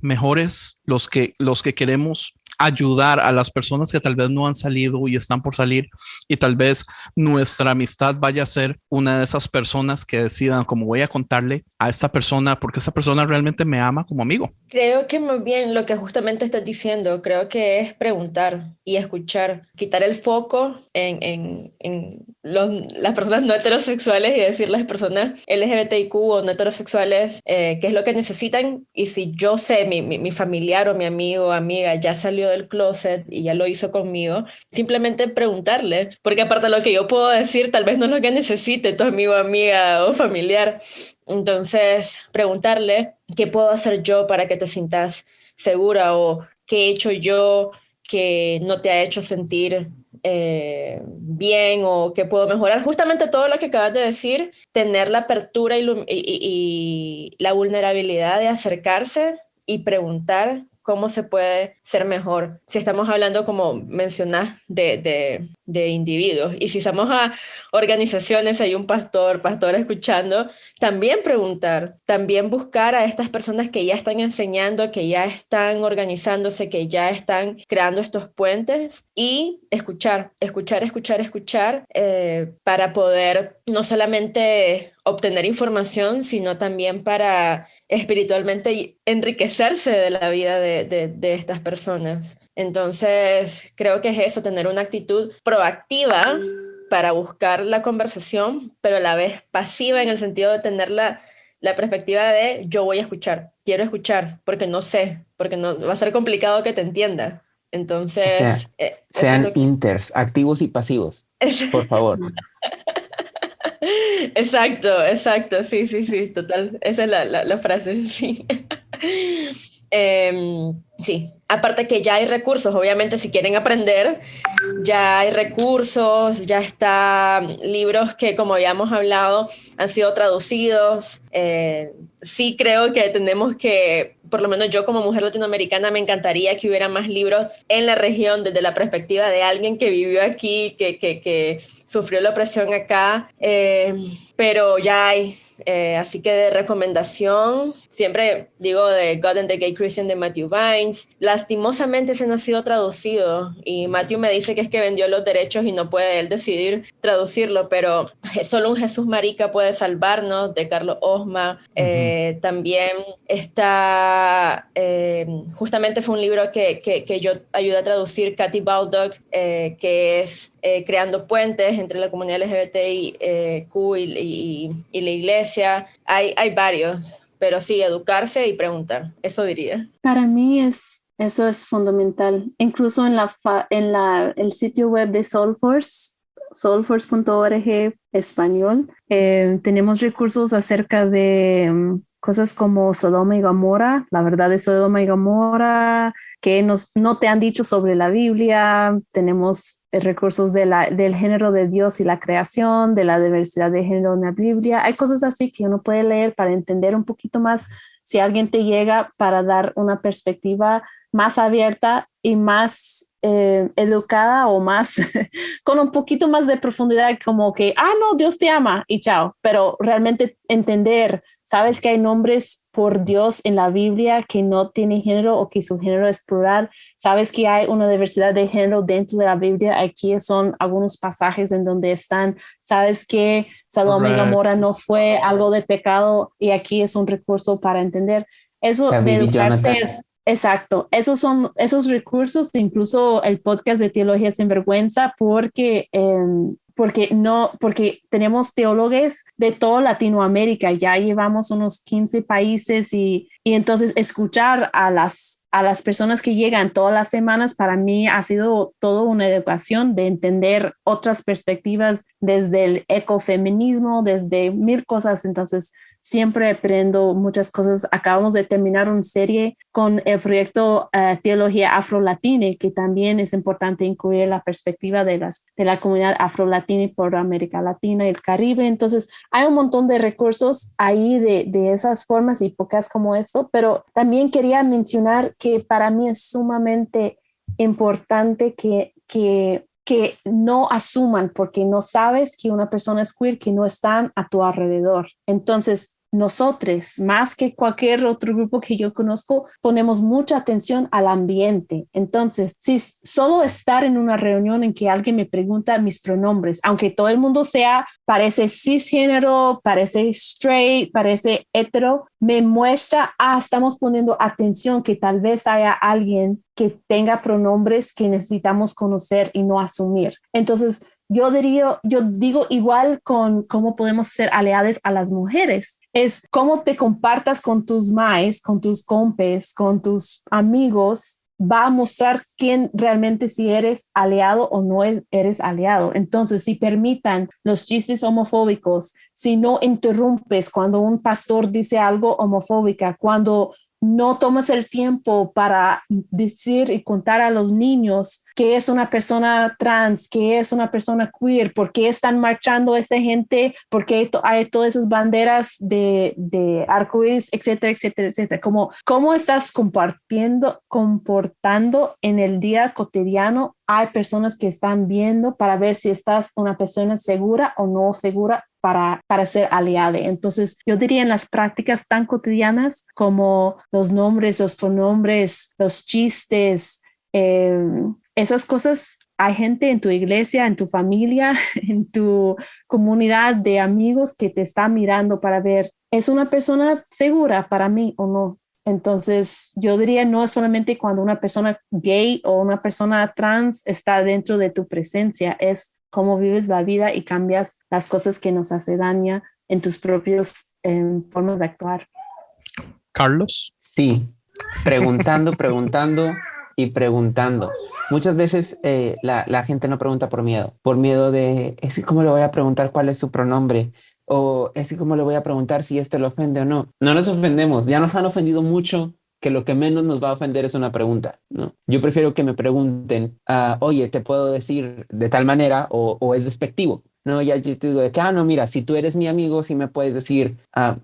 mejores los que queremos ayudar a las personas que tal vez no han salido y están por salir, y tal vez nuestra amistad vaya a ser una de esas personas que decidan como voy a contarle a esta persona porque esa persona realmente me ama como amigo?
Creo que muy bien lo que justamente estás diciendo, creo que es preguntar y escuchar, quitar el foco en las personas no heterosexuales y decir las personas LGBTIQ o no heterosexuales qué es lo que necesitan, y si yo sé, mi familiar o mi amigo o amiga ya salió del closet y ya lo hizo conmigo, simplemente preguntarle, porque aparte de lo que yo puedo decir, tal vez no es lo que necesite tu amigo, amiga o familiar. Entonces, preguntarle qué puedo hacer yo para que te sientas segura, o qué he hecho yo que no te ha hecho sentir bien, o qué puedo mejorar. Justamente todo lo que acabas de decir, tener la apertura y la vulnerabilidad de acercarse y preguntar cómo se puede ser mejor. Si estamos hablando, como mencionás, de de individuos. Y si somos a organizaciones, hay un pastor escuchando, también preguntar, también buscar a estas personas que ya están enseñando, que ya están organizándose, que ya están creando estos puentes y escuchar, para poder no solamente obtener información, sino también para espiritualmente enriquecerse de la vida de estas personas. Entonces, creo que es eso, tener una actitud proactiva para buscar la conversación, pero a la vez pasiva en el sentido de tener la perspectiva de yo voy a escuchar, quiero escuchar, porque no sé, porque no va a ser complicado que te entienda. Entonces,
O sea, sean inters, activos y pasivos, por favor.
Exacto, sí, total, esa es la frase, sí. Sí, aparte que ya hay recursos, obviamente si quieren aprender, ya hay recursos, ya están libros que, como habíamos hablado, han sido traducidos. Sí creo que tenemos que, por lo menos yo como mujer latinoamericana, me encantaría que hubiera más libros en la región desde la perspectiva de alguien que vivió aquí, que sufrió la opresión acá, pero ya hay. Así que de recomendación, siempre digo de God and the Gay Christian de Matthew Vines. Lastimosamente ese no ha sido traducido y Matthew me dice que es que vendió los derechos y no puede él decidir traducirlo, pero solo un Jesús Marica puede salvarnos, de Carlos Osma. También está, justamente fue un libro que yo ayudé a traducir, Cathy Baldock, que es creando puentes entre la comunidad LGBTIQ y la iglesia. Hay varios, pero sí, educarse y preguntar, eso diría.
Para mí eso es fundamental. Incluso en el sitio web de soulforce.org español, tenemos recursos acerca de cosas como Sodoma y Gomorra, la verdad de Sodoma y Gomorra, que no te han dicho sobre la Biblia. Tenemos recursos del género de Dios y la creación, de la diversidad de género en la Biblia. Hay cosas así que uno puede leer para entender un poquito más si alguien te llega, para dar una perspectiva más abierta y más educada, o más con un poquito más de profundidad, como que, no, Dios te ama y chao, pero realmente entender, sabes que hay nombres por Dios en la Biblia que no tienen género o que su género es plural, sabes que hay una diversidad de género dentro de la Biblia, aquí son algunos pasajes en donde están, sabes que Sodoma y Gomorra no fue algo de pecado y aquí es un recurso para entender eso.
David
de educarse
y
es exacto, esos son esos recursos, incluso el podcast de Teología Sin Vergüenza, porque tenemos teólogos de toda Latinoamérica, ya llevamos unos 15 países y entonces escuchar a las personas que llegan todas las semanas, para mí ha sido toda una educación de entender otras perspectivas desde el ecofeminismo, desde mil cosas. Entonces siempre aprendo muchas cosas. Acabamos de terminar una serie con el proyecto Teología Afro-Latina, que también es importante incluir la perspectiva de la comunidad afro-latina por América Latina y el Caribe. Entonces hay un montón de recursos ahí de esas formas y pocas como esto, pero también quería mencionar que para mí es sumamente importante que no asuman, porque no sabes que una persona es queer, que no están a tu alrededor. Entonces, nosotros, más que cualquier otro grupo que yo conozco, ponemos mucha atención al ambiente. Entonces, si solo estar en una reunión en que alguien me pregunta mis pronombres, aunque todo el mundo parece cisgénero, parece straight, parece hetero, me muestra, estamos poniendo atención, que tal vez haya alguien que tenga pronombres que necesitamos conocer y no asumir. Entonces, yo digo igual con cómo podemos ser aliadas a las mujeres. Es cómo te compartas con tus maes, con tus compes, con tus amigos, va a mostrar quién realmente, si eres aliado o no eres aliado. Entonces, si permitan los chistes homofóbicos, si no interrumpes cuando un pastor dice algo homofóbico, cuando no tomas el tiempo para decir y contar a los niños que es una persona trans, que es una persona queer, por qué están marchando esa gente, por qué hay todas esas banderas de arcoíris, etcétera, etcétera, etcétera. ¿Cómo estás comportando en el día cotidiano? Hay personas que están viendo para ver si estás una persona segura o no segura para ser aliada. Entonces, yo diría en las prácticas tan cotidianas como los nombres, los pronombres, los chistes, esas cosas. Hay gente en tu iglesia, en tu familia, en tu comunidad de amigos que te está mirando para ver, ¿es una persona segura para mí o no? Entonces, yo diría no es solamente cuando una persona gay o una persona trans está dentro de tu presencia, es cómo vives la vida y cambias las cosas que nos hace daño en tus propios formas de actuar.
Carlos.
Sí, preguntando y preguntando. Muchas veces la gente no pregunta por miedo de, es que cómo le voy a preguntar cuál es su pronombre, o es que cómo le voy a preguntar si esto le ofende o no. No nos ofendemos, ya nos han ofendido mucho, que lo que menos nos va a ofender es una pregunta, ¿no? Yo prefiero que me pregunten, oye, ¿te puedo decir de tal manera o es despectivo? No, ya yo te digo de que, no, mira, si tú eres mi amigo, sí me puedes decir,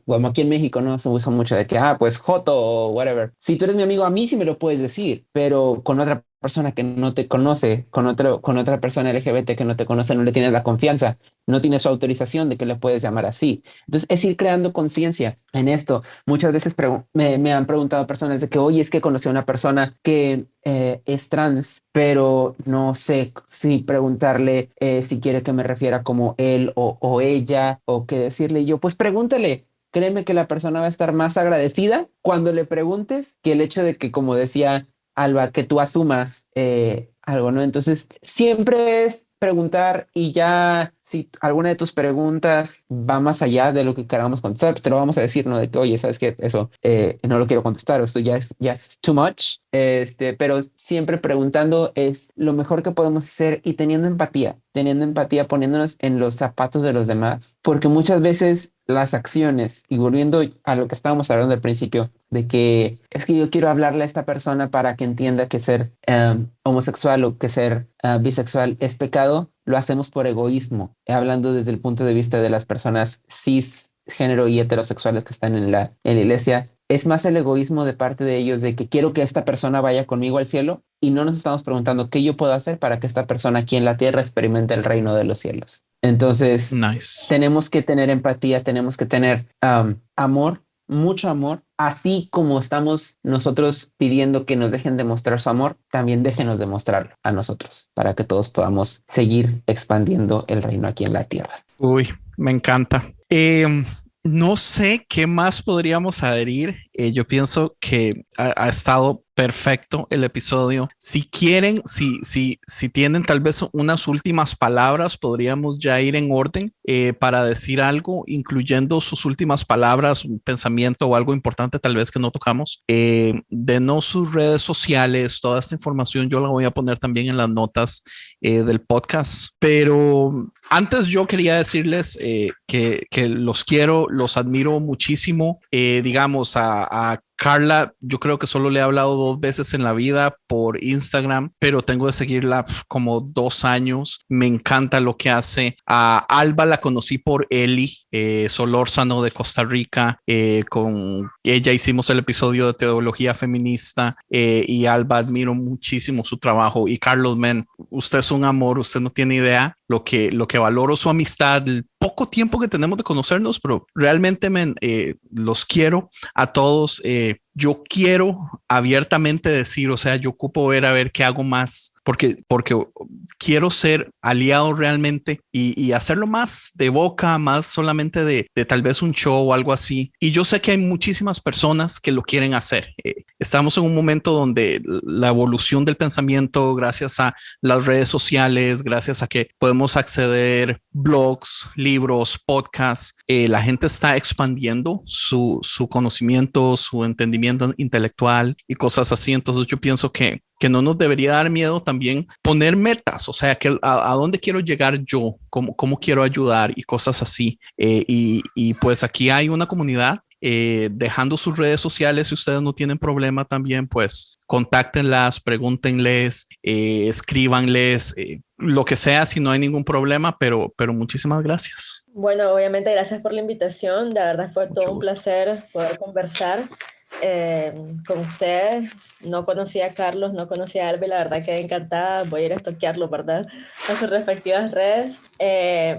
como aquí en México, ¿no? Se usa mucho de que, pues, joto o whatever. Si tú eres mi amigo, a mí sí me lo puedes decir, pero con otra persona que no te conoce, con otra persona LGBT que no te conoce, no le tienes la confianza, no tienes su autorización de que le puedes llamar así. Entonces, es ir creando conciencia en esto. Muchas veces me han preguntado personas de que, oye, es que conocí a una persona que es trans, pero no sé si preguntarle si quiere que me refiera como él o ella, o qué decirle. Y yo, pues pregúntale. Créeme que la persona va a estar más agradecida cuando le preguntes que el hecho de que, como decía Alba, que tú asumas algo, ¿no? Entonces, siempre es preguntar, y ya si alguna de tus preguntas va más allá de lo que queramos contestar, te lo vamos a decir, ¿no? De que, oye, ¿sabes qué? Eso no lo quiero contestar, o esto ya es too much. Pero siempre preguntando es lo mejor que podemos hacer y teniendo empatía, poniéndonos en los zapatos de los demás, porque muchas veces las acciones, y volviendo a lo que estábamos hablando al principio, de que es que yo quiero hablarle a esta persona para que entienda que ser homosexual o que ser bisexual es pecado, lo hacemos por egoísmo, hablando desde el punto de vista de las personas cisgénero y heterosexuales que están en la iglesia. Es más el egoísmo de parte de ellos de que quiero que esta persona vaya conmigo al cielo, y no nos estamos preguntando qué yo puedo hacer para que esta persona aquí en la tierra experimente el reino de los cielos. Entonces, tenemos que tener empatía, tenemos que tener amor, mucho amor, así como estamos nosotros pidiendo que nos dejen demostrar su amor, también déjenos demostrarlo a nosotros para que todos podamos seguir expandiendo el reino aquí en la tierra.
Uy, me encanta. No sé qué más podríamos adherir. Yo pienso que ha estado perfecto el episodio. Si quieren, si tienen tal vez unas últimas palabras, podríamos ya ir en orden para decir algo, incluyendo sus últimas palabras, un pensamiento o algo importante tal vez que no tocamos. Denos sus redes sociales, toda esta información yo la voy a poner también en las notas del podcast. Pero antes yo quería decirles que los quiero, los admiro muchísimo. Digamos, a Carla, yo creo que solo le he hablado 2 veces en la vida por Instagram, pero tengo de seguirla como 2 años. Me encanta lo que hace. A Alba la conocí por Eli Solórzano de Costa Rica. Con ella hicimos el episodio de teología feminista y Alba admiro muchísimo su trabajo. Y Carlos, usted es un amor, usted no tiene idea lo que valoro su amistad, el poco tiempo que tenemos de conocernos, pero realmente los quiero a todos. Yo quiero abiertamente decir, o sea, yo ocupo ver a ver qué hago más, porque quiero ser aliado realmente y hacerlo más de boca, más solamente de tal vez un show o algo así. Y yo sé que hay muchísimas personas que lo quieren hacer. Estamos en un momento donde la evolución del pensamiento, gracias a las redes sociales, gracias a que podemos acceder blogs, libros, podcasts, la gente está expandiendo su conocimiento, su entendimiento intelectual y cosas así. Entonces yo pienso que no nos debería dar miedo también poner metas, o sea, que a dónde quiero llegar yo, cómo quiero ayudar y cosas así. Y pues aquí hay una comunidad dejando sus redes sociales. Si ustedes no tienen problema también, pues contáctenlas, pregúntenles, escríbanles, lo que sea, si no hay ningún problema, pero muchísimas gracias.
Bueno, obviamente gracias por la invitación, de verdad fue todo un placer poder conversar con ustedes. No conocía a Carlos, no conocía a Albi, la verdad quedé encantada. Voy a ir a stalkearlo, ¿verdad?, a sus respectivas redes.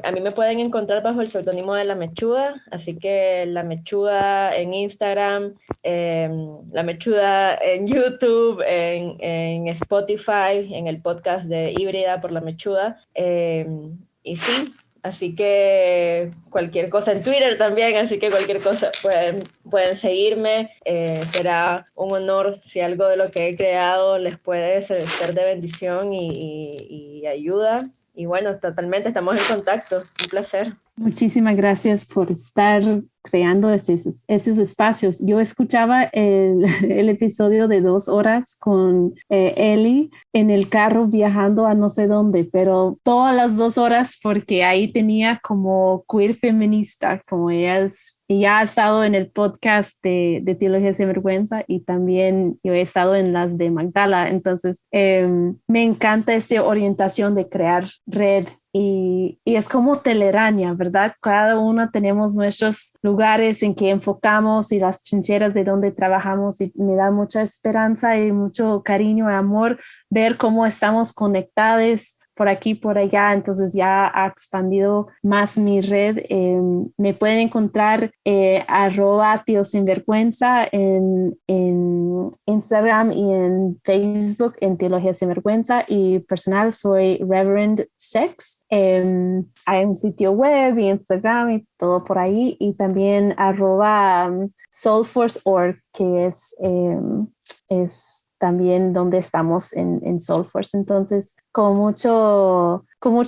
A mí me pueden encontrar bajo el seudónimo de La Mechuda, así que La Mechuda en Instagram, La Mechuda en YouTube, en Spotify, en el podcast de Híbrida por La Mechuda, y sí. Así que cualquier cosa en Twitter también, así que cualquier cosa pueden seguirme. Será un honor si algo de lo que he creado les puede ser de bendición y ayuda. Y bueno, totalmente estamos en contacto. Un placer.
Muchísimas gracias por estar creando esos espacios. Yo escuchaba el episodio de 2 horas con Eli en el carro viajando a no sé dónde, pero todas las 2 horas, porque ahí tenía como queer feminista, como ella ha estado en el podcast de Teología Sin Vergüenza, y también yo he estado en las de Magdala. Entonces me encanta esa orientación de crear red. Y es como telaraña, ¿verdad? Cada uno tenemos nuestros lugares en que enfocamos y las trincheras de donde trabajamos, y me da mucha esperanza y mucho cariño y amor ver cómo estamos conectados por aquí, por allá. Entonces ya ha expandido más mi red. Me pueden encontrar @TeoSinvergüenza en Instagram y en Facebook en Teología Sin Vergüenza, y personal soy Reverend Sex. Hay un sitio web y Instagram y todo por ahí, y también @soulforce.org, que es también donde estamos en Soulforce. Entonces, con mucho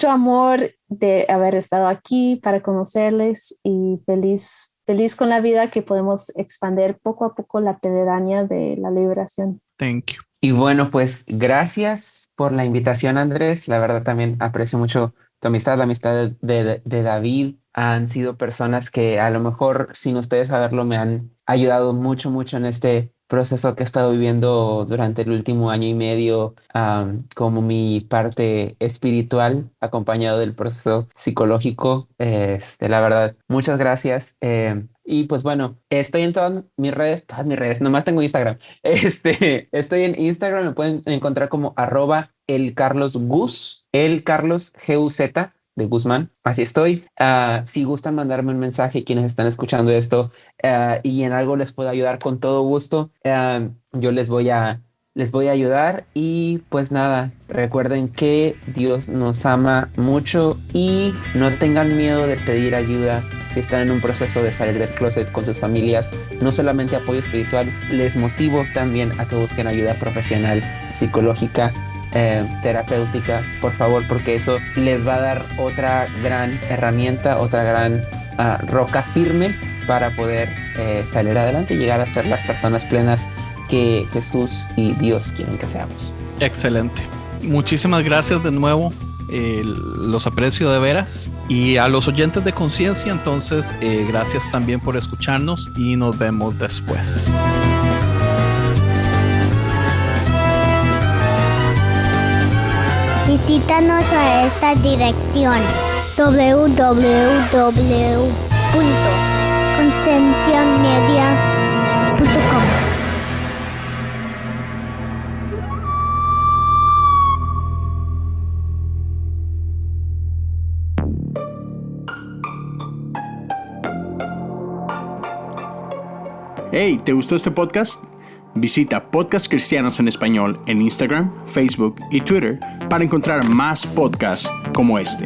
amor de haber estado aquí para conocerles, y feliz con la vida que podemos expandir poco a poco la telaraña de la liberación.
Thank you.
Y bueno, pues gracias por la invitación, Andrés. La verdad también aprecio mucho tu amistad, la amistad de David. Han sido personas que a lo mejor sin ustedes saberlo me han ayudado mucho en este proceso que he estado viviendo durante el último año y medio, como mi parte espiritual, acompañado del proceso psicológico. La verdad, muchas gracias. Y pues bueno, estoy en todas mis redes, nomás tengo Instagram. Estoy en Instagram, me pueden encontrar como @elcarlosgus, GUZ de Guzmán, así estoy. Si gustan mandarme un mensaje, quienes están escuchando esto, y en algo les puedo ayudar, con todo gusto, yo les voy a ayudar. Y pues nada, recuerden que Dios nos ama mucho, y no tengan miedo de pedir ayuda si están en un proceso de salir del closet con sus familias. No solamente apoyo espiritual, les motivo también a que busquen ayuda profesional, psicológica, terapéutica, por favor, porque eso les va a dar otra gran herramienta, otra gran roca firme para poder salir adelante y llegar a ser las personas plenas que Jesús y Dios quieren que seamos.
Excelente. Muchísimas gracias de nuevo. Los aprecio de veras. Y a los oyentes de Conciencia, entonces, gracias también por escucharnos, y nos vemos después.
Visítanos a esta dirección: www.concienciamedia.com.
Hey, ¿te gustó este podcast? Visita Podcast Cristianos en Español en Instagram, Facebook y Twitter para encontrar más podcasts como este.